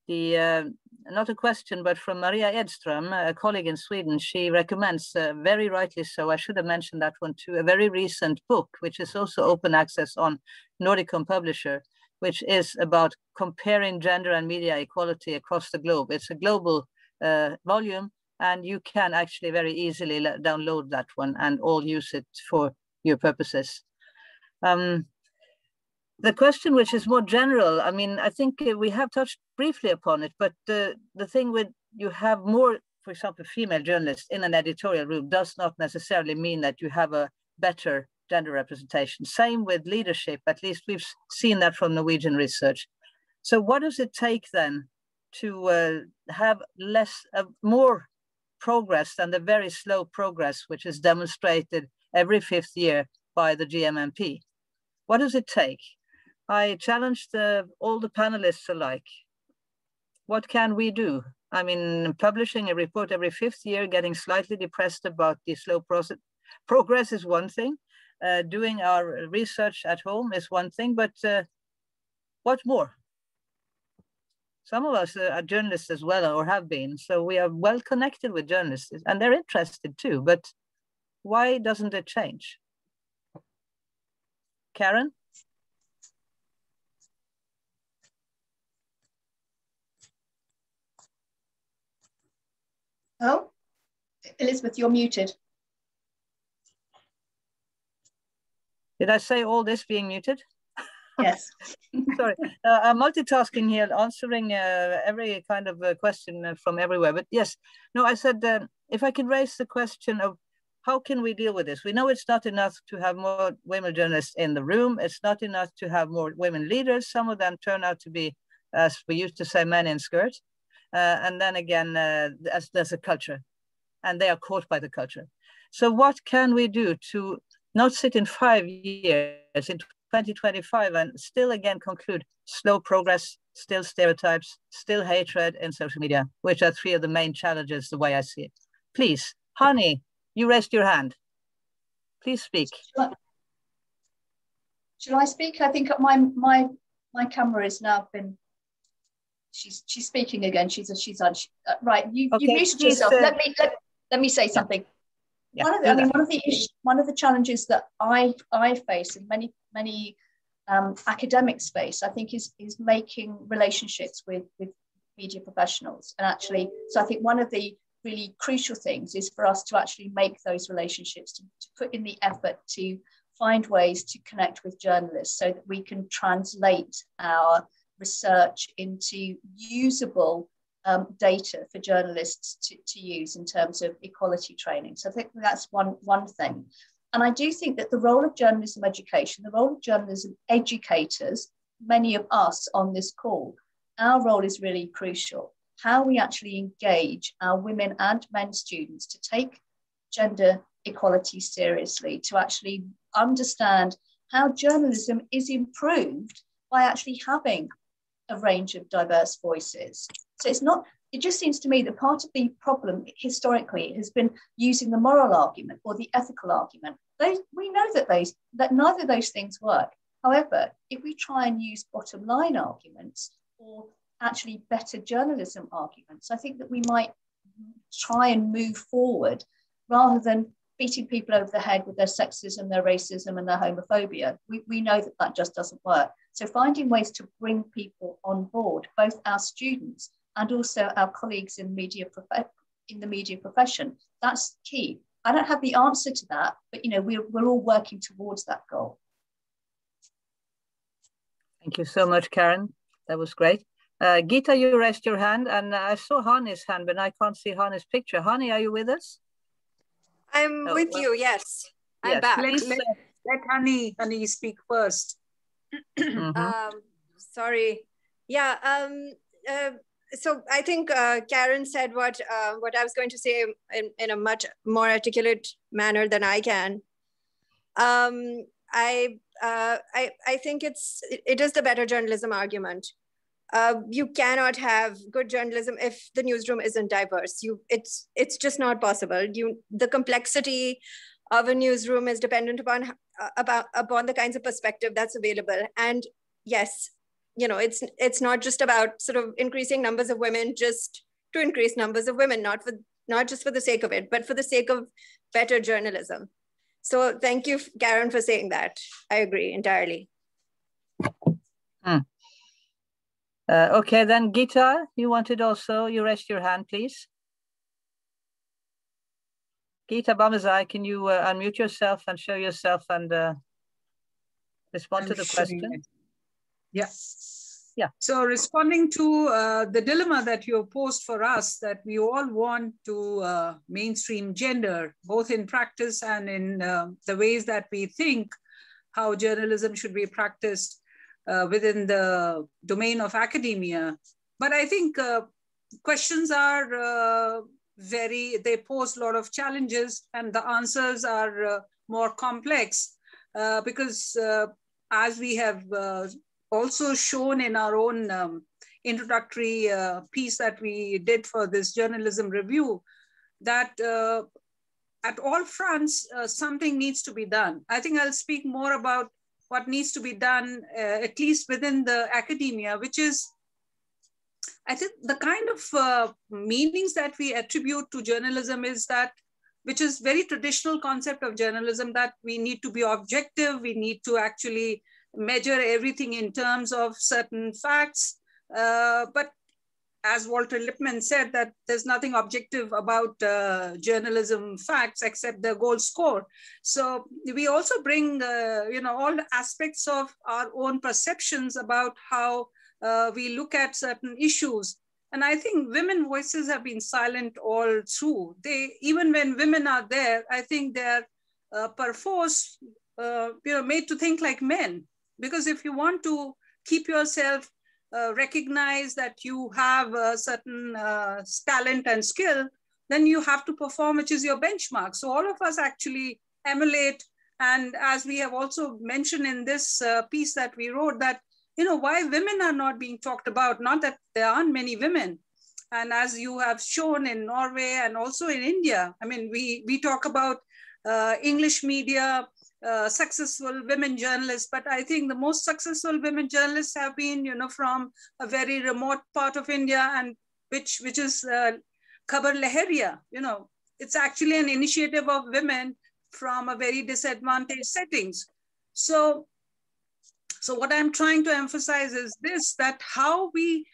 the not a question, but from Maria Edström, a colleague in Sweden. She recommends, very rightly so, I should have mentioned that one too, a very recent book, which is also open access on Nordicom Publisher, which is about comparing gender and media equality across the globe. It's a global volume, and you can actually very easily download that one and all use it for your purposes. The question, which is more general, I mean, I think we have touched briefly upon it, but the thing with you have more, for example, female journalists in an editorial room does not necessarily mean that you have a better gender representation. Same with leadership, at least we've seen that from Norwegian research. So what does it take then to have more progress than the very slow progress, which is demonstrated every 5th year by the GMMP? What does it take? I challenged all the panelists alike. What can we do? I mean, publishing a report every 5th year, getting slightly depressed about the slow progress is one thing. Doing our research at home is one thing, but what more? Some of us are journalists as well, or have been, so we are well connected with journalists, and they're interested too, but why doesn't it change? Karen? Oh, Elizabeth, you're muted. Did I say all this being muted? Yes. Sorry, I'm multitasking here, answering every kind of question from everywhere. But yes, no, I said, if I can raise the question of how can we deal with this? We know it's not enough to have more women journalists in the room. It's not enough to have more women leaders. Some of them turn out to be, as we used to say, men in skirts. And then again, there's a culture, and they are caught by the culture. So what can we do to not sit in 5 years, in 2025, and still again conclude slow progress, still stereotypes, still hatred in social media, which are 3 of the main challenges the way I see it. Please, Hani, you raised your hand. Please speak. Shall I speak? I think my camera has now been. She's speaking again. She's right. You've muted yourself. Let me say something. Yeah, one of the challenges that I face, and many academics face, I think, is making relationships with media professionals. And actually, so I think one of the really crucial things is for us to actually make those relationships, to put in the effort to find ways to connect with journalists so that we can translate our research into usable data for journalists to use in terms of equality training. So I think that's one thing. And I do think that the role of journalism education, the role of journalism educators, many of us on this call, our role is really crucial. How we actually engage our women and men students to take gender equality seriously, to actually understand how journalism is improved by actually having a range of diverse voices. So it just seems to me that part of the problem historically has been using the moral argument or the ethical argument. We know that neither of those things work. However, if we try and use bottom line arguments or actually better journalism arguments, I think that we might try and move forward rather than beating people over the head with their sexism, their racism, and their homophobia. We know that just doesn't work. So finding ways to bring people on board, both our students and also our colleagues in the media profession, that's key. I don't have the answer to that, but we're all working towards that goal. Thank you so much, Karen. That was great. Gita, you raised your hand, and I saw Hani's hand, but I can't see Hani's picture. Hani, are you with us? I'm with you, yes. I'm back. Let Hani speak first. Sorry. Yeah. So I think Karen said what I was going to say in a much more articulate manner than I can. I think it is the better journalism argument. You cannot have good journalism if the newsroom isn't diverse. It's just not possible. The complexity of a newsroom is dependent upon the kinds of perspective that's available. And yes, it's not just about sort of increasing numbers of women just to increase numbers of women, not just for the sake of it, but for the sake of better journalism. So thank you, Karen, for saying that. I agree entirely. Okay, then Geeta, you raised your hand, please. Geeta Bamazai, can you unmute yourself and show yourself and respond to the question? Yeah. So responding to the dilemma that you posed for us, that we all want to mainstream gender, both in practice and in the ways that we think how journalism should be practiced within the domain of academia. But I think questions are they pose a lot of challenges, and the answers are more complex because as we have also shown in our own introductory piece that we did for this journalism review, that at all fronts, something needs to be done. I think I'll speak more about what needs to be done, at least within the academia, which is, I think the kind of meanings that we attribute to journalism is that, which is very traditional concept of journalism, that we need to be objective, we need to actually measure everything in terms of certain facts. But as Walter Lippmann said, that there's nothing objective about journalism facts except the gold score. So we also bring, all the aspects of our own perceptions about how we look at certain issues. And I think women voices have been silent all through. Even when women are there, I think they're perforce, made to think like men. Because if you want to keep yourself recognize that you have a certain talent and skill, then you have to perform, which is your benchmark. So all of us actually emulate. And as we have also mentioned in this piece that we wrote, that, why women are not being talked about, not that there aren't many women. And as you have shown in Norway and also in India, I mean, we talk about English media, successful women journalists, but I think the most successful women journalists have been, from a very remote part of India, and which is Khabar Lahariya. It's actually an initiative of women from a very disadvantaged settings. So what I'm trying to emphasize is this, that how we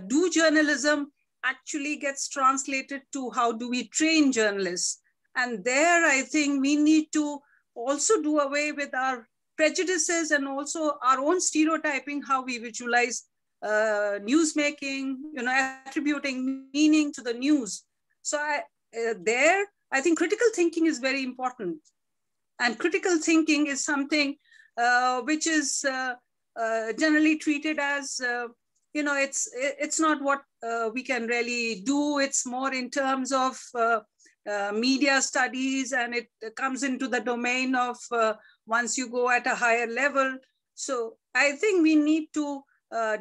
do journalism actually gets translated to how do we train journalists. And there, I think we need to also do away with our prejudices and also our own stereotyping, how we visualize newsmaking, attributing meaning to the news. So I think critical thinking is very important. And critical thinking is something which is generally treated as, it's not what we can really do. It's more in terms of media studies, and it comes into the domain of once you go at a higher level. So I think we need to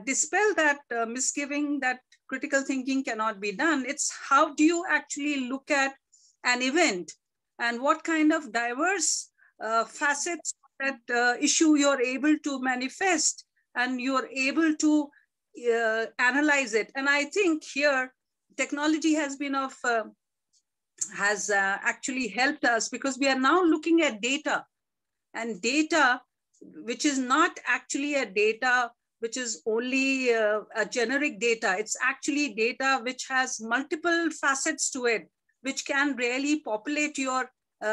dispel that misgiving that critical thinking cannot be done. It's how do you actually look at an event and what kind of diverse facets of that issue you're able to manifest, and you're able to analyze it. And I think here technology has been of actually helped us, because we are now looking at data, and data which is not actually a data which is only a generic data. It's actually data which has multiple facets to it, which can really populate your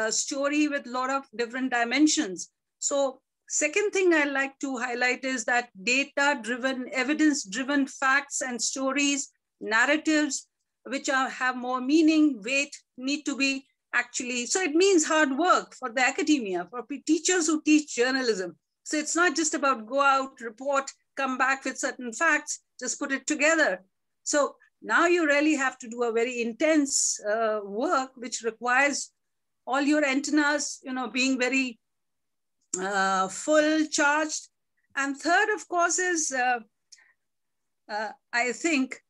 story with a lot of different dimensions. So second thing I like to highlight is that data-driven, evidence-driven facts and stories, narratives, which have more meaning, weight, need to be actually, so it means hard work for the academia, for teachers who teach journalism. So it's not just about go out, report, come back with certain facts, just put it together. So now you really have to do a very intense work, which requires all your antennas, being very full charged. And third, of course, is I think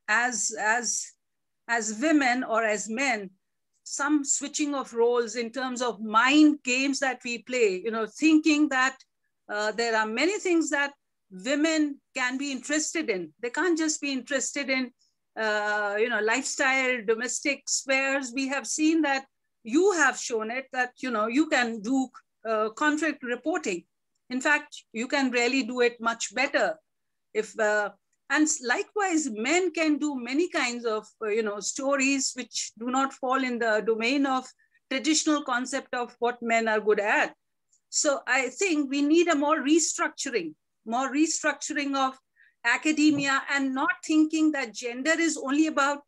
as women or as men, some switching of roles in terms of mind games that we play, thinking that There are many things that women can be interested in. They can't just be interested in, lifestyle, domestic spheres. We have seen that, you have shown it, that, you can do conflict reporting. In fact, you can really do it much better. And likewise, men can do many kinds of, stories which do not fall in the domain of traditional concept of what men are good at. So I think we need a more restructuring of academia, and not thinking that gender is only about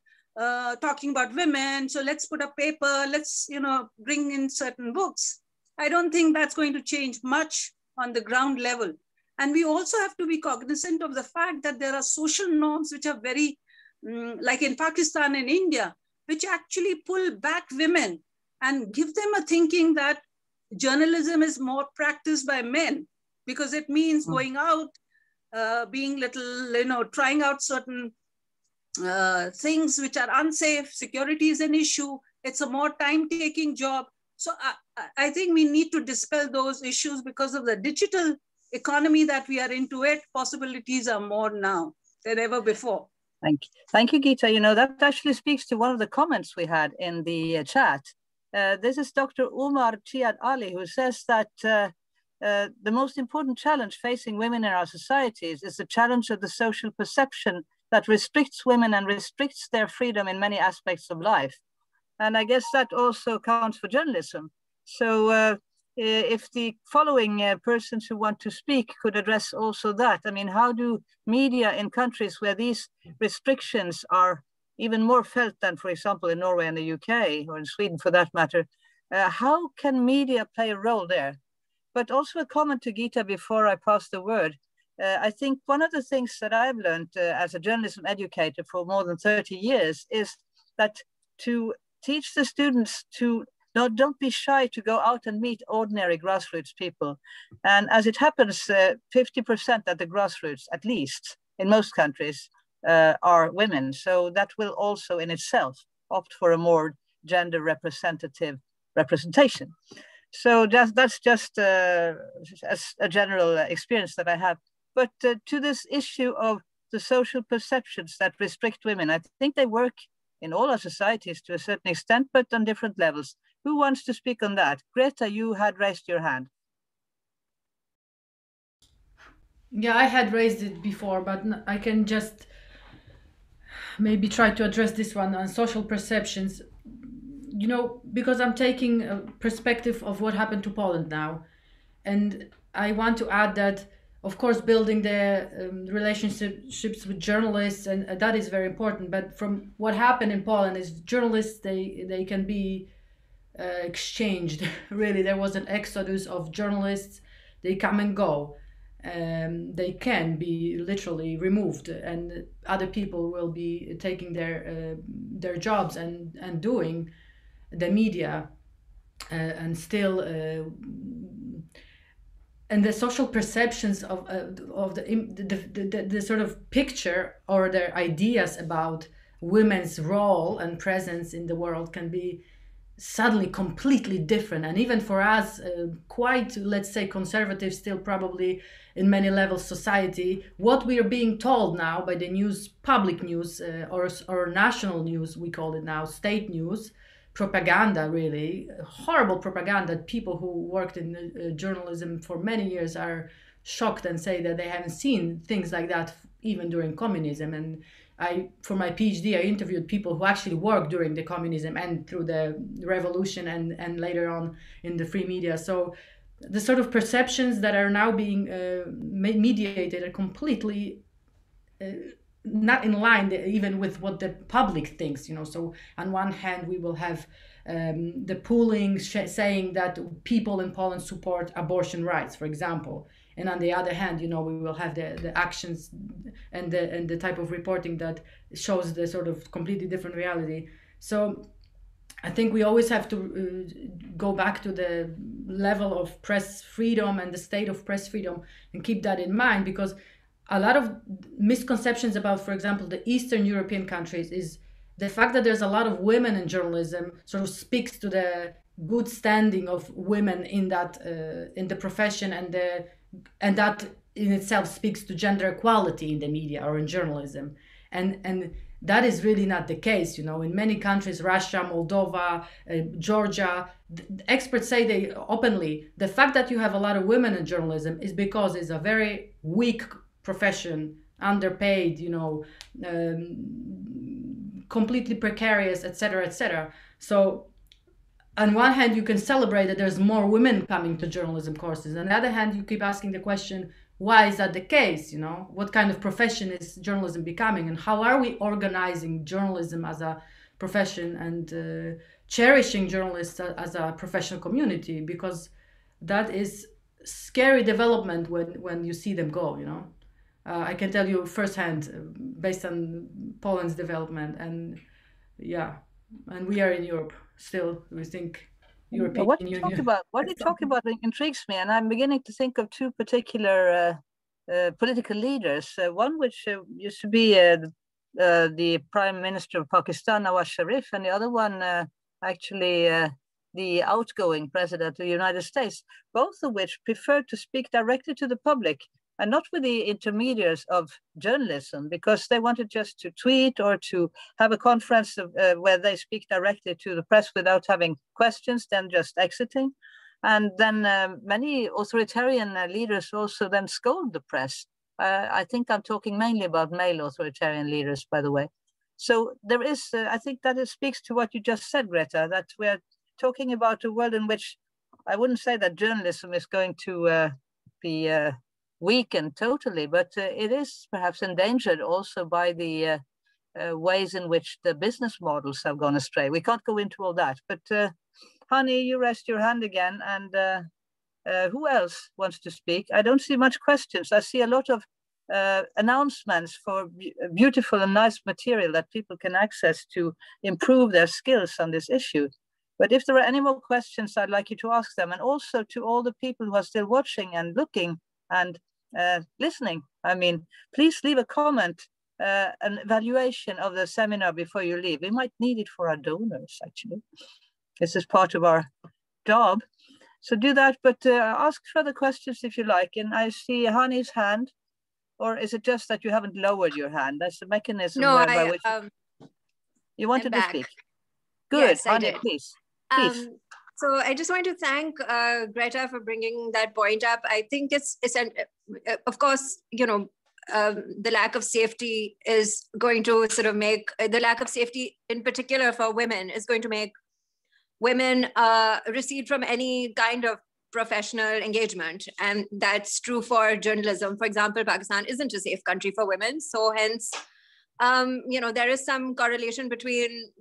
talking about women. So let's put a paper, let's, bring in certain books. I don't think that's going to change much on the ground level. And we also have to be cognizant of the fact that there are social norms which are very, like in Pakistan and India, which actually pull back women and give them a thinking that journalism is more practiced by men, because it means going out, being little, trying out certain things which are unsafe. Security is an issue. It's a more time-taking job. So I think we need to dispel those issues because of the digital economy that we are into. It possibilities are more now than ever before. Thank you, Geeta. That actually speaks to one of the comments we had in the chat. This is Dr. Umar Chiad Ali, who says that the most important challenge facing women in our societies is the challenge of the social perception that restricts women and restricts their freedom in many aspects of life. And I guess that also counts for journalism. So if the following persons who want to speak could address also that. I mean, how do media in countries where these restrictions are even more felt than, for example, in Norway and the UK, or in Sweden for that matter, how can media play a role there? But also a comment to Geeta before I pass the word. I think one of the things that I've learned as a journalism educator for more than 30 years is that to teach the students to don't be shy to go out and meet ordinary grassroots people. And as it happens, 50% at the grassroots, at least in most countries, are women. So that will also in itself opt for a more gender representation. So that's just as a general experience that I have. But to this issue of the social perceptions that restrict women, I think they work in all our societies to a certain extent, but on different levels. Who wants to speak on that? Greta, you had raised your hand. Yeah, I had raised it before, but I can just maybe try to address this one on social perceptions. Because I'm taking a perspective of what happened to Poland now. And I want to add that, of course, building the relationships with journalists, and that is very important. But from what happened in Poland is journalists, they can be exchanged. Really, there was an exodus of journalists. They come and go. They can be literally removed, and other people will be taking their jobs and doing the media, and still. And the social perceptions of the sort of picture or their ideas about women's role and presence in the world can be suddenly completely different. And even for us, quite, let's say, conservative, still probably in many levels society, what we are being told now by the news, public news, or national news, we call it now, state news, propaganda, really horrible propaganda. People who worked in journalism for many years are shocked and say that they haven't seen things like that even during communism. And for my PhD, I interviewed people who actually worked during the communism and through the revolution and later on in the free media. So the sort of perceptions that are now being mediated are completely not in line even with what the public thinks, So on one hand, we will have the pooling saying that people in Poland support abortion rights, for example. And on the other hand, we will have the actions and the type of reporting that shows the sort of completely different reality. So I think we always have to go back to the level of press freedom and the state of press freedom and keep that in mind, because a lot of misconceptions about, for example, the Eastern European countries is the fact that there's a lot of women in journalism sort of speaks to the good standing of women in that in the profession and the and that in itself speaks to gender equality in the media or in journalism. And that is really not the case. In many countries, Russia, Moldova, Georgia, experts say they openly, the fact that you have a lot of women in journalism is because it's a very weak profession, underpaid, completely precarious, etc., etc. So on one hand, you can celebrate that there's more women coming to journalism courses. On the other hand, you keep asking the question, why is that the case? What kind of profession is journalism becoming, and how are we organizing journalism as a profession and cherishing journalists as a professional community? Because that is scary development when you see them go. I can tell you firsthand, based on Poland's development, and and we are in Europe still. We think European what Union. What you talk about intrigues me, and I'm beginning to think of two particular political leaders. One which used to be the Prime Minister of Pakistan, Nawaz Sharif, and the other one actually the outgoing President of the United States, both of which preferred to speak directly to the public and not with the intermediaries of journalism, because they wanted just to tweet or to have a conference where they speak directly to the press without having questions, then just exiting. And then many authoritarian leaders also then scold the press. I think I'm talking mainly about male authoritarian leaders, by the way. So there is, I think that it speaks to what you just said, Greta, that we're talking about a world in which I wouldn't say that journalism is going to be weakened totally, but it is perhaps endangered also by the ways in which the business models have gone astray. We can't go into all that, but Hani, you raised your hand again, and who else wants to speak? I don't see much questions. I see a lot of announcements for beautiful and nice material that people can access to improve their skills on this issue. But if there are any more questions, I'd like you to ask them, and also to all the people who are still watching and looking and listening. I mean, please leave a comment, an evaluation of the seminar before you leave. We might need it for our donors, actually. This is part of our job. So do that, but ask further questions if you like. And I see Hani's hand, or is it just that you haven't lowered your hand? That's the mechanism by which you wanted to speak. Good, yes, Hani, please. So I just want to thank Greta for bringing that point up. I think it's of course, the lack of safety is going to sort of make, the lack of safety in particular for women is going to make women recede from any kind of professional engagement. And that's true for journalism. For example, Pakistan isn't a safe country for women. So hence, there is some correlation between,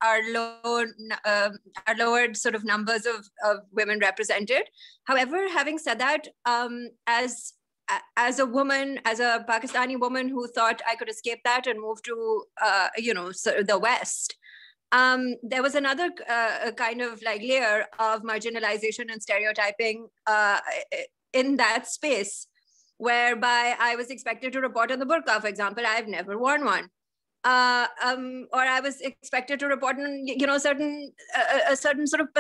our lowered sort of numbers of women represented. However, having said that, as a woman, as a Pakistani woman who thought I could escape that and move to, the West, there was another kind of like layer of marginalization and stereotyping in that space, whereby I was expected to report on the burqa, for example. I've never worn one. Or I was expected to report on, a certain sort of,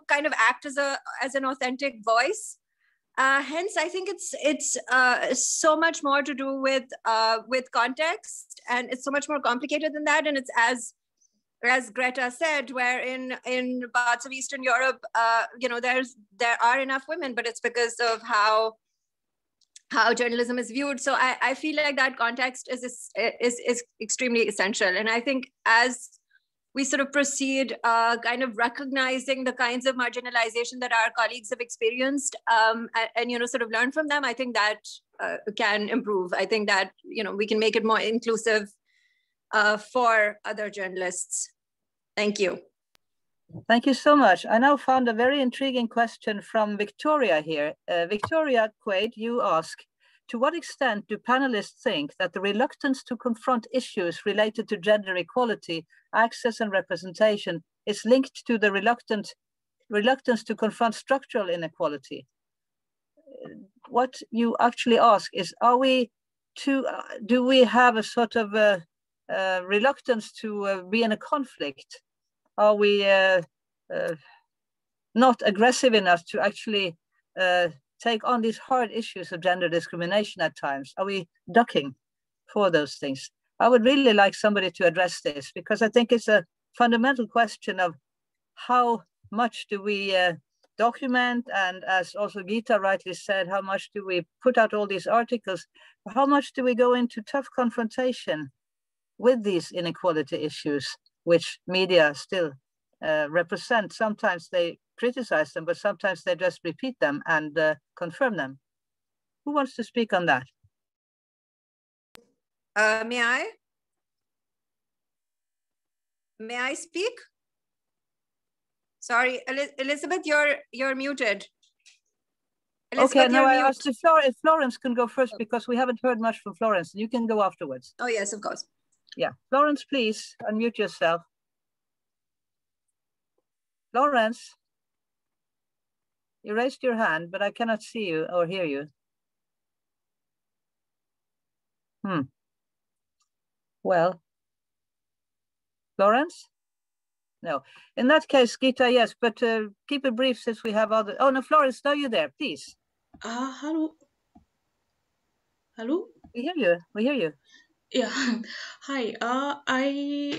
kind of act as an authentic voice. Hence, I think it's so much more to do with context, and it's so much more complicated than that. And it's as Greta said, where in parts of Eastern Europe, there are enough women, but it's because of how journalism is viewed. So I feel like that context is extremely essential. And I think as we sort of proceed, kind of recognizing the kinds of marginalization that our colleagues have experienced, and sort of learn from them, I think that can improve. I think that we can make it more inclusive for other journalists. Thank you. Thank you so much. I now found a very intriguing question from Victoria here. Victoria Quaid, you ask, to what extent do panelists think that the reluctance to confront issues related to gender equality, access and representation is linked to the reluctance to confront structural inequality? What you actually ask is, do we have a sort of reluctance to be in a conflict? Are we not aggressive enough to actually take on these hard issues of gender discrimination at times? Are we ducking for those things? I would really like somebody to address this, because I think it's a fundamental question of how much do we document, and as also Gita rightly said, how much do we put out all these articles? How much do we go into tough confrontation with these inequality issues, which media still represent? Sometimes they criticize them, but sometimes they just repeat them and confirm them. Who wants to speak on that? May I? May I speak? Sorry, Elizabeth, you're muted. Elizabeth, okay, now I asked if Florence can go first, because we haven't heard much from Florence. You can go afterwards. Oh, yes, of course. Yeah, Florence, please unmute yourself. Florence, you raised your hand, but I cannot see you or hear you. Well, Florence? No. In that case, Gita, yes, but keep it brief since we have other. Oh, no, Florence, now you're there, please. Hello. Hello? We hear you. We hear you. Yeah. Hi.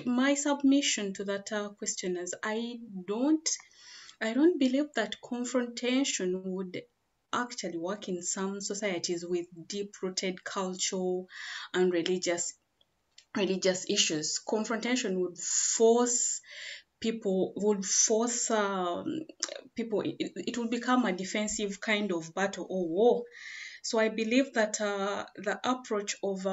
My submission to that question is I don't believe that confrontation would actually work in some societies with deep-rooted cultural and religious issues. Confrontation would force people, it would become a defensive kind of battle or war. So I believe that the approach of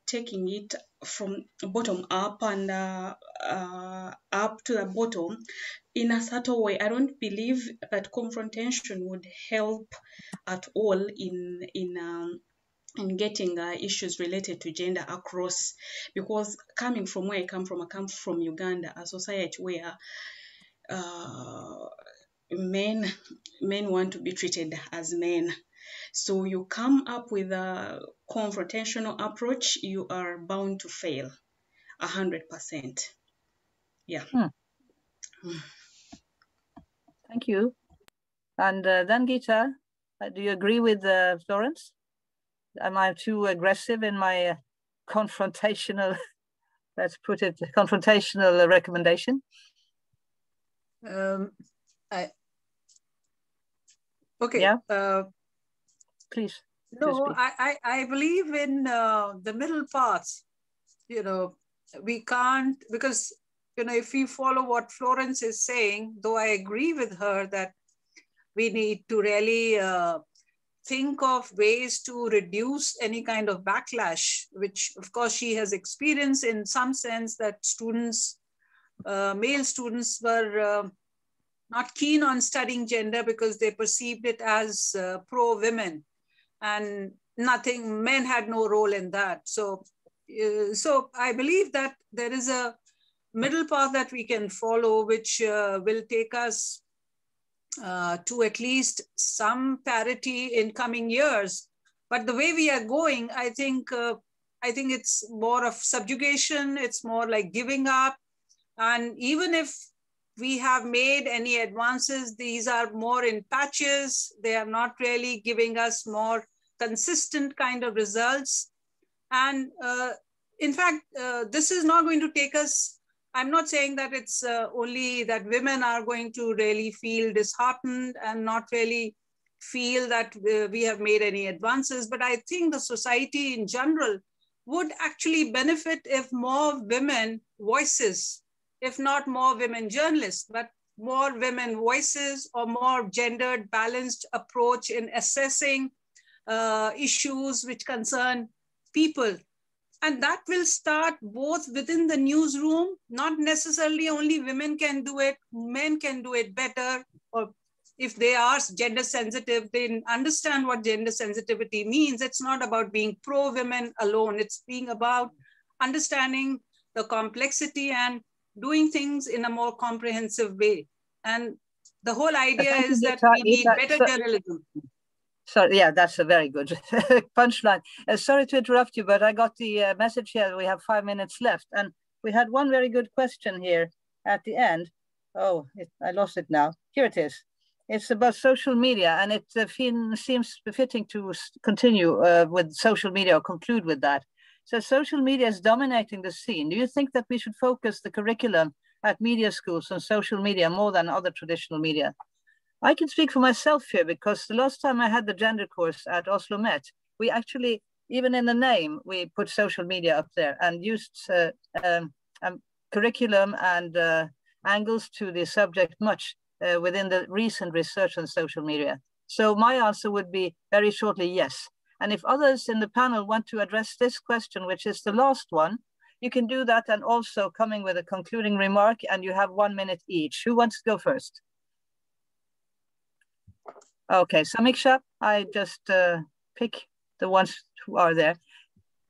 taking it from bottom up and up to the bottom in a subtle way, I don't believe that confrontation would help at all in getting issues related to gender across, because coming from where I come from Uganda, a society where men want to be treated as men. So you come up with a confrontational approach, you are bound to fail 100%. Yeah. Thank you. And then Gita, do you agree with Florence? Am I too aggressive in my confrontational, let's put it, confrontational recommendation? Okay. Yeah. Please. No, I believe in the middle path. You know, we can't, because, you know, if we follow what Florence is saying, though I agree with her that we need to really think of ways to reduce any kind of backlash, which of course she has experienced in some sense, that students, male students were not keen on studying gender because they perceived it as pro-women, and men had no role in that. So I believe that there is a middle path that we can follow, which will take us to at least some parity in coming years. But the way we are going, I think it's more of subjugation. It's more like giving up. And even if we have made any advances, these are more in patches. They are not really giving us more consistent kind of results. And in fact, this is not going to take us, I'm not saying that it's only that women are going to really feel disheartened and not really feel that we have made any advances, but I think the society in general would actually benefit if more women voices, if not more women journalists, but more women voices or more gendered balanced approach in assessing issues which concern people. And that will start both within the newsroom, not necessarily only women can do it, men can do it better, or if they are gender sensitive, they understand what gender sensitivity means. It's not about being pro-women alone, it's being about understanding the complexity and doing things in a more comprehensive way. And the whole idea is that we need better journalism. Sorry, yeah, that's a very good punchline. Sorry to interrupt you, but I got the message here. We have 5 minutes left, and we had one very good question here at the end. Oh, I lost it now. Here it is. It's about social media, and it seems befitting to continue with social media or conclude with that. So social media is dominating the scene. Do you think that we should focus the curriculum at media schools on social media more than other traditional media? I can speak for myself here, because the last time I had the gender course at OsloMet, we actually, even in the name, we put social media up there and used curriculum and angles to the subject much within the recent research on social media. So my answer would be very shortly, yes. And if others in the panel want to address this question, which is the last one, you can do that, and also coming with a concluding remark, and you have 1 minute each. Who wants to go first? Okay, Samiksha, I just pick the ones who are there.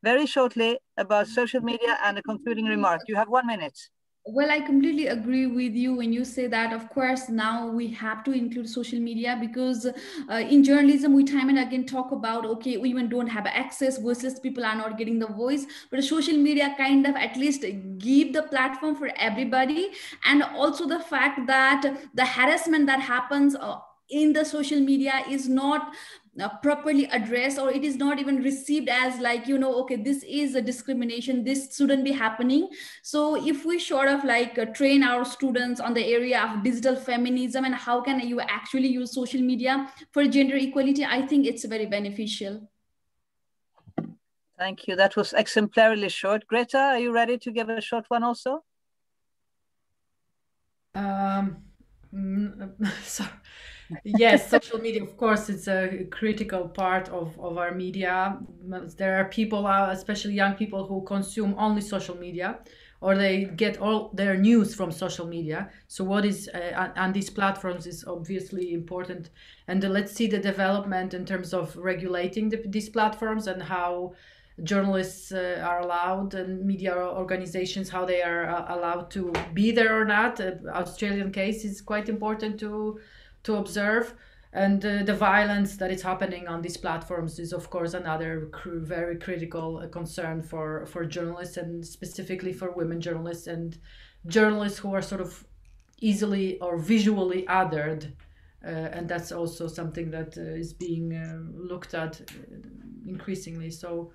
Very shortly about social media and a concluding remark. You have 1 minute. Well, I completely agree with you when you say that, of course, now we have to include social media, because in journalism, we time and again talk about, okay, women don't have access, voiceless people are not getting the voice, but social media kind of at least give the platform for everybody. And also the fact that the harassment that happens in the social media is not properly addressed, or it is not even received as like, you know, okay, this is a discrimination, this shouldn't be happening. So if we sort of like train our students on the area of digital feminism and how can you actually use social media for gender equality, I think it's very beneficial. Thank you. That was exemplarily short. Greta, are you ready to give a short one also? Sorry. Yes, social media, of course, it's a critical part of our media. There are people, especially young people, who consume only social media, or they get all their news from social media. So what is on these platforms is obviously important. And let's see the development in terms of regulating these platforms, and how journalists are allowed, and media organizations, how they are allowed to be there or not. Australian case is quite important to observe. And the violence that is happening on these platforms is, of course, another very critical concern for journalists, and specifically for women journalists and journalists who are sort of easily or visually othered. And that's also something that is being looked at increasingly. So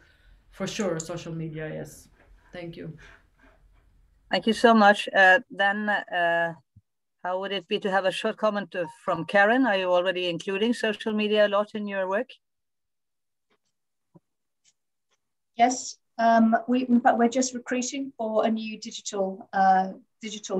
for sure, social media, yes. Thank you. Thank you so much. Then how would it be to have a short comment from Karen? Are you already including social media a lot in your work? Yes, in fact, we're just recruiting for a new digital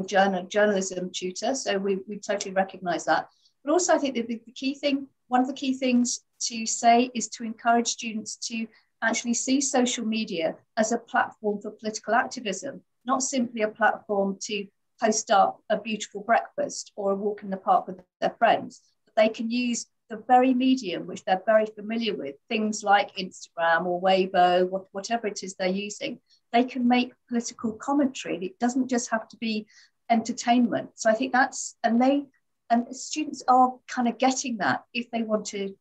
journalism tutor. So we totally recognise that. But also, I think the key thing, one of the key things to say is to encourage students to actually see social media as a platform for political activism, not simply a platform to post up a beautiful breakfast or a walk in the park with their friends. But they can use the very medium which they're very familiar with, things like Instagram or Weibo, whatever it is they're using. They can make political commentary. It doesn't just have to be entertainment. So I think that's, and students are kind of getting that if they want to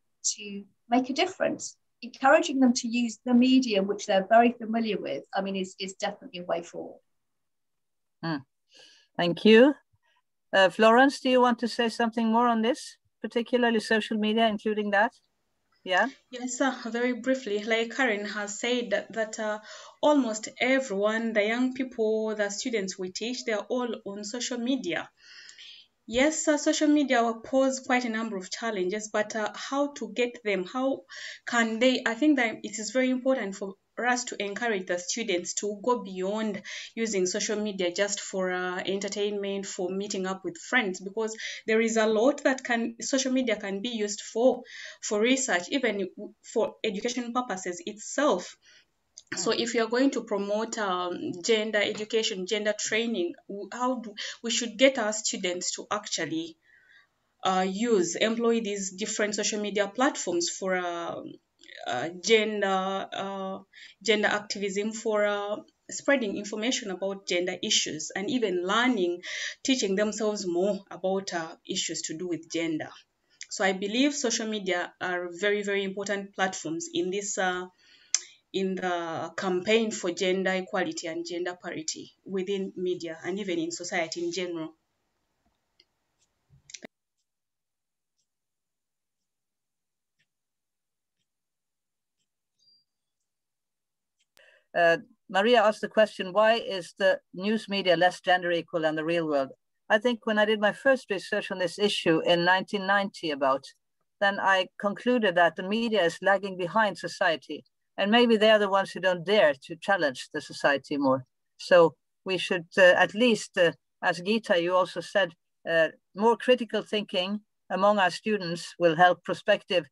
make a difference. Encouraging them to use the medium which they're very familiar with, I mean, is definitely a way forward. Thank you. Florence, do you want to say something more on this, particularly social media, including that? Yeah. Yes, very briefly, like Karen has said that almost everyone, the young people, the students we teach, they're all on social media. Yes, social media will pose quite a number of challenges, but how to get them? How can they? I think that it is very important for us to encourage the students to go beyond using social media just for entertainment, for meeting up with friends, because there is a lot that social media can be used for research, even for education purposes itself. So if you're going to promote gender education, gender training, we should get our students to actually employ these different social media platforms for gender activism, for spreading information about gender issues, and even teaching themselves more about issues to do with gender. So I believe social media are very, very important platforms in this in the campaign for gender equality and gender parity within media and even in society in general. Maria asked the question, why is the news media less gender equal than the real world? I think when I did my first research on this issue in 1990 then I concluded that the media is lagging behind society. And maybe they are the ones who don't dare to challenge the society more. So we should at least, as Gita, you also said, more critical thinking among our students will help prospective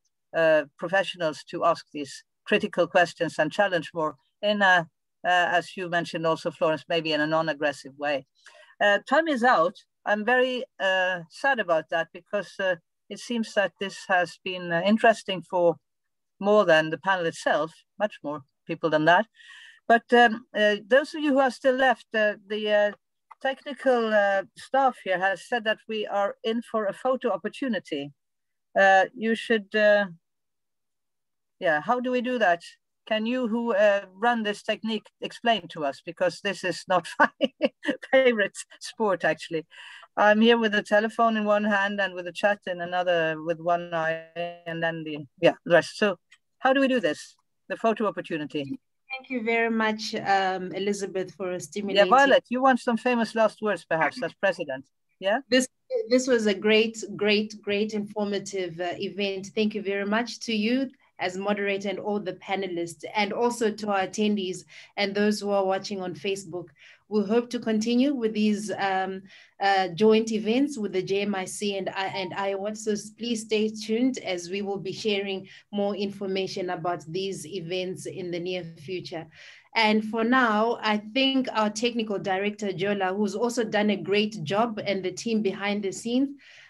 professionals to ask these critical questions and challenge more in a, as you mentioned also, Florence, maybe in a non-aggressive way. Time is out. I'm very sad about that because it seems that this has been interesting for more than the panel itself, much more people than that. But those of you who are still left, the technical staff here has said that we are in for a photo opportunity. You should, yeah, how do we do that? Can you who run this technique explain to us? Because this is not my favorite sport, actually. I'm here with the telephone in one hand and with the chat in another with one eye, and then the rest. So how do we do this? The photo opportunity. Thank you very much, Elizabeth, for stimulating. Yeah, Violet, you want some famous last words, perhaps, as president? Yeah. This was a great informative event. Thank you very much to you as moderator and all the panelists, and also to our attendees and those who are watching on Facebook. We hope to continue with these joint events with the JMIC and IAWRT. So please stay tuned as we will be sharing more information about these events in the near future. And for now, I think our technical director, Jola, who's also done a great job, and the team behind the scenes,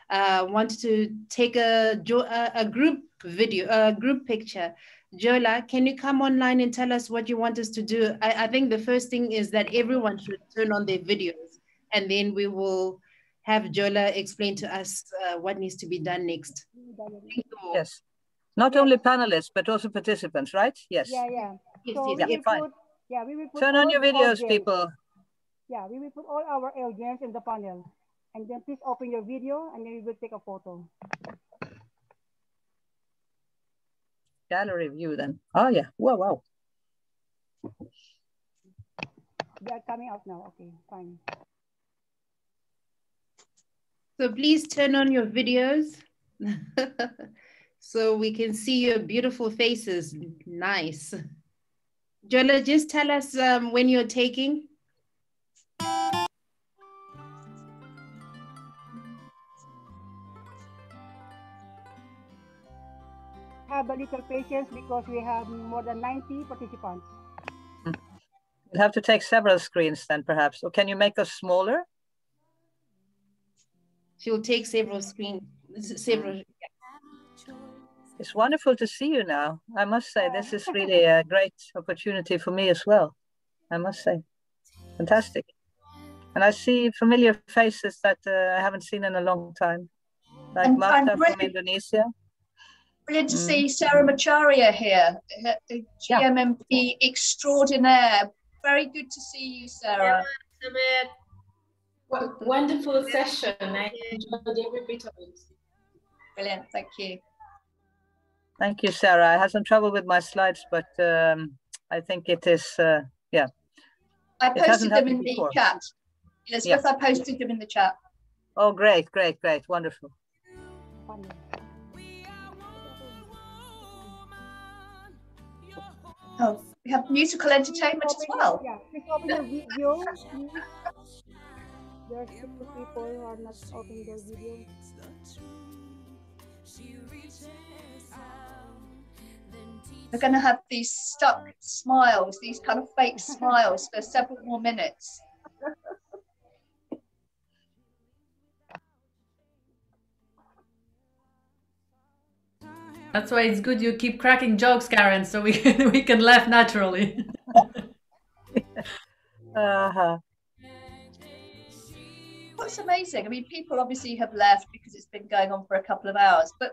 want to take a group video, a group picture. Jola, can you come online and tell us what you want us to do? I think the first thing is that everyone should turn on their videos, and then we will have Jola explain to us what needs to be done next. Yes, not only panelists, but also participants, right? Yes. Yeah, yeah. Yes, So yes, we yes. will put, yeah, we will put turn on your videos, people. Yeah, we will put all our audience in the panel. And then please open your video, and then we will take a photo. Gallery view then. Oh yeah, wow. They are coming out now, okay, fine. So please turn on your videos so we can see your beautiful faces. Nice. Jola, just tell us when you're taking. Have a little patience because we have more than 90 participants. You'll have to take several screens then, perhaps. Or can you make us smaller? She'll take several screens. It's wonderful to see you now. I must say, this is really a great opportunity for me as well. I must say, fantastic. And I see familiar faces that I haven't seen in a long time, like Martha from Indonesia. Brilliant to see Sarah Macharia here, GMMP extraordinaire. Very good to see you, Sarah. Well, wonderful session. I enjoyed every bit of it. Brilliant, thank you. Thank you, Sarah. I had some trouble with my slides, but I think it is, yeah. I posted them in the chat. Elizabeth, I posted them in the chat. Oh, great, wonderful. Oh, we have musical entertainment as well. Yeah, please open your video. There are still people who are not opening their video. We're going to have these stuck smiles, these kind of fake smiles for several more minutes. That's why it's good you keep cracking jokes, Karen, so we can laugh naturally. What's amazing, I mean, people obviously have left because it's been going on for a couple of hours, but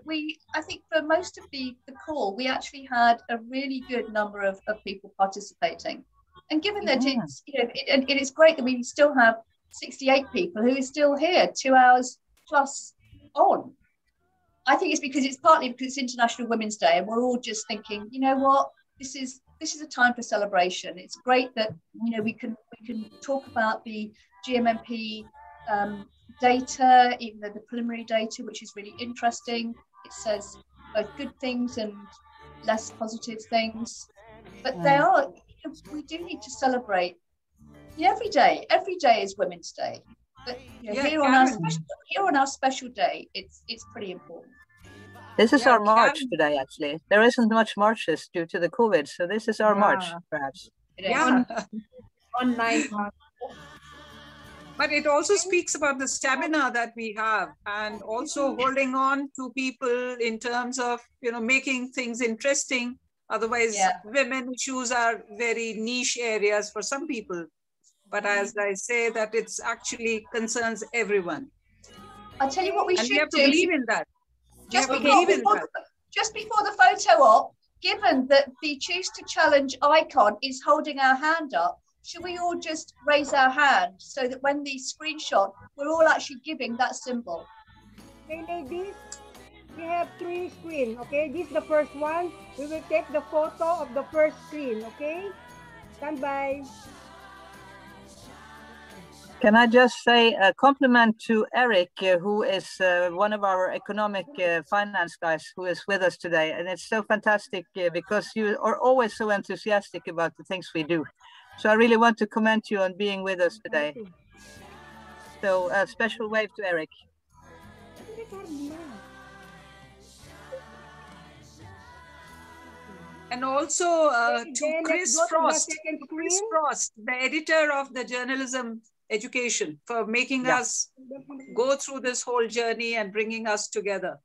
I think for most of the call, we actually had a really good number of people participating. And given that it's, it is great that we still have 68 people who are still here 2 hours plus on. I think it's partly because it's International Women's Day and we're all just thinking, you know what, this is this is a time for celebration. It's great that we can talk about the GMMP data, even though the preliminary data, which is really interesting. It says both good things and less positive things, but they are. We do need to celebrate every day. Every day is Women's Day, but here on our special day, it's pretty important. This is our march today, actually. There isn't much marches due to the COVID, so this is our march, perhaps. Yeah. Online. But it also speaks about the stamina that we have, and also holding on to people in terms of, making things interesting. Otherwise, women issues are very niche areas for some people. But as I say, that it's actually concerns everyone. I'll tell you what we should do. We have to believe in that. Just before the photo op, given that the Choose to Challenge icon is holding our hand up, should we all just raise our hand so that when the screenshot, we're all actually giving that symbol? Okay, ladies, we have 3 screens, okay? This is the first one. We will take the photo of the first screen, okay? Stand by. Can I just say a compliment to Eric, who is one of our economic finance guys who is with us today. And it's so fantastic because you are always so enthusiastic about the things we do. So I really want to commend you on being with us today. So a special wave to Eric. And also to Chris Frost, the editor of the Journalism Education, for making us go through this whole journey and bringing us together.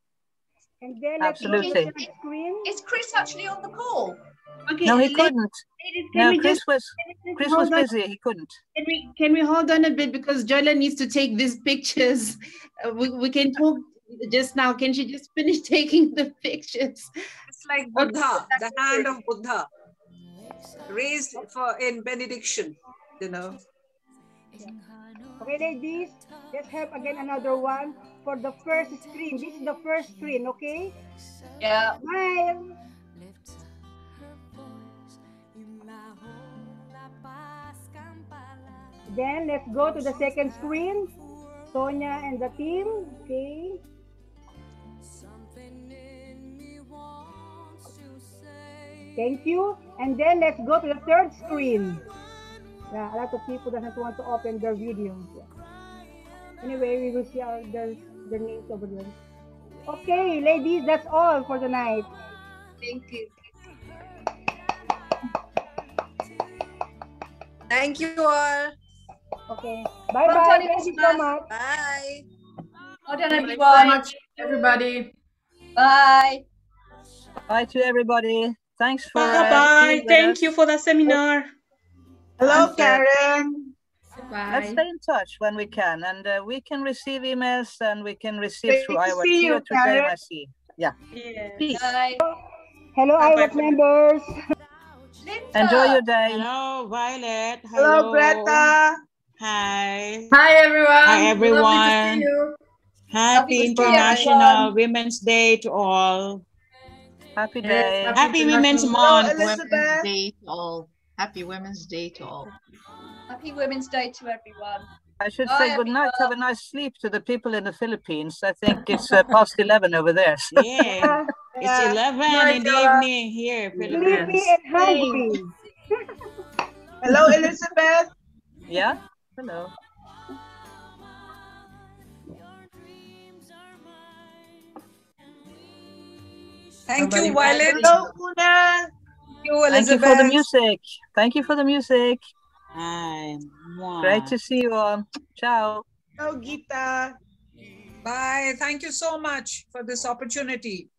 And then absolutely. Is Chris actually on the call? Okay, no, he couldn't. No, Chris was busy. He couldn't. Can we hold on a bit, because Jola needs to take these pictures. We can talk just now. Can she just finish taking the pictures? It's like Buddha, the hand of Buddha, raised in benediction, Okay, ladies, let's have again another one for the first screen. This is the first screen, okay? Yeah. Smile. Then let's go to the second screen. Sonia and the team, okay? Thank you. And then let's go to the third screen. Yeah, a lot of people doesn't want to open their videos. Anyway, we will see their names over there. Okay, ladies, that's all for the night. Thank you. Thank you all. Okay. Bye-bye. Thank you so much. Bye. Well done, everyone. Thank you so much, everybody. Bye. Bye to everybody. Thanks for bye. Thank you for the seminar. Hello, Karen. Bye. Let's stay in touch when we can, and we can receive emails, and we can receive through IAWRT or through JMIC. Yeah. Peace. Bye. Hello, IAWRT members. Linda. Enjoy your day. Hello, Violet. Hello, Greta. Hi. Hi, everyone. Hi, everyone. Lovely to see you. Happy International Women's Day to all. Happy day. Happy Women's Month. Hello, Elizabeth. Women's Day to all. Happy Women's Day to all. Happy Women's Day to everyone. I should say good night. Have a nice sleep to the people in the Philippines. I think it's past 11 over there. So. Yeah, it's 11 in the evening here. Sleepy and hungry. Hello, Elizabeth. Yeah. Hello. Thank you, Violet. Hello, Una. Thank you, Elizabeth. Thank you for the music. Thank you for the music. Hi. Great to see you all. Ciao. Hello, Gita. Bye. Thank you so much for this opportunity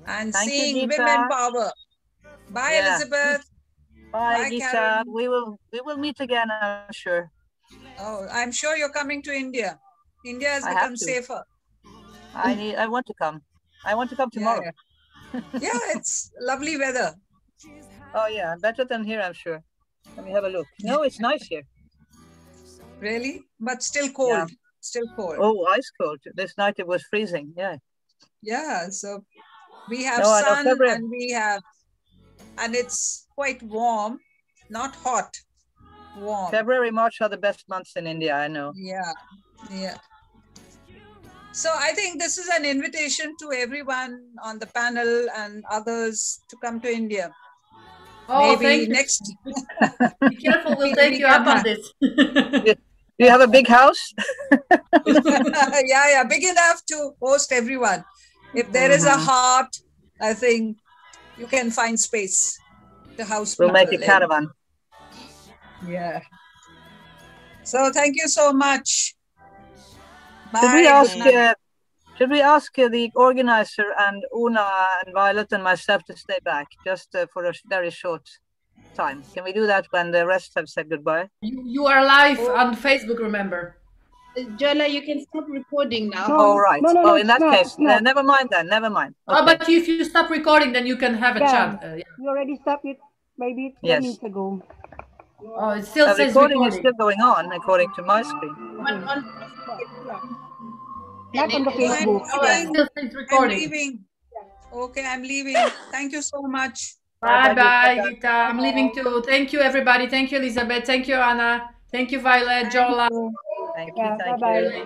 and Thank you, seeing Gita. women power. Bye, Yeah. Elizabeth. Bye, Gita. Karen. We will meet again, I'm sure. Oh, I'm sure you're coming to India. India has become safer. I want to come. I want to come tomorrow. Yeah, it's lovely weather. Oh yeah, better than here, I'm sure. Let me have a look. No, it's nice here. Really? But still cold. Yeah. Still cold. Oh, ice cold. This night it was freezing. Yeah. Yeah, so we have sun and we have, and it's quite warm, not hot, warm. February, March are the best months in India, I know. Yeah, yeah. So I think this is an invitation to everyone on the panel and others to come to India. Oh, Maybe thank you. next. Be careful, we'll take you up on this. Do you have a big house? Yeah, big enough to host everyone. If there is a heart, I think you can find space to house people. We'll make a caravan. Yeah. So thank you so much. Bye. Should we ask the organizer and Una and Violet and myself to stay back just for a very short time? Can we do that when the rest have said goodbye? You are live on Facebook, remember? Jola, you can stop recording now. Oh, right. No, in that case, never mind then. Never mind. Okay. Oh, but if you stop recording, then you can have a chat. Yeah. You already stopped it maybe 10 minutes ago. Oh, it still says recording is still going on according to my screen. Not on the Facebook. I'm leaving. Okay, I'm leaving. Thank you so much. Bye, Gita. I'm leaving too. Thank you, everybody. Thank you, Elizabeth. Thank you, Anna. Thank you, Violet, Jola. Thank you. Bye-bye.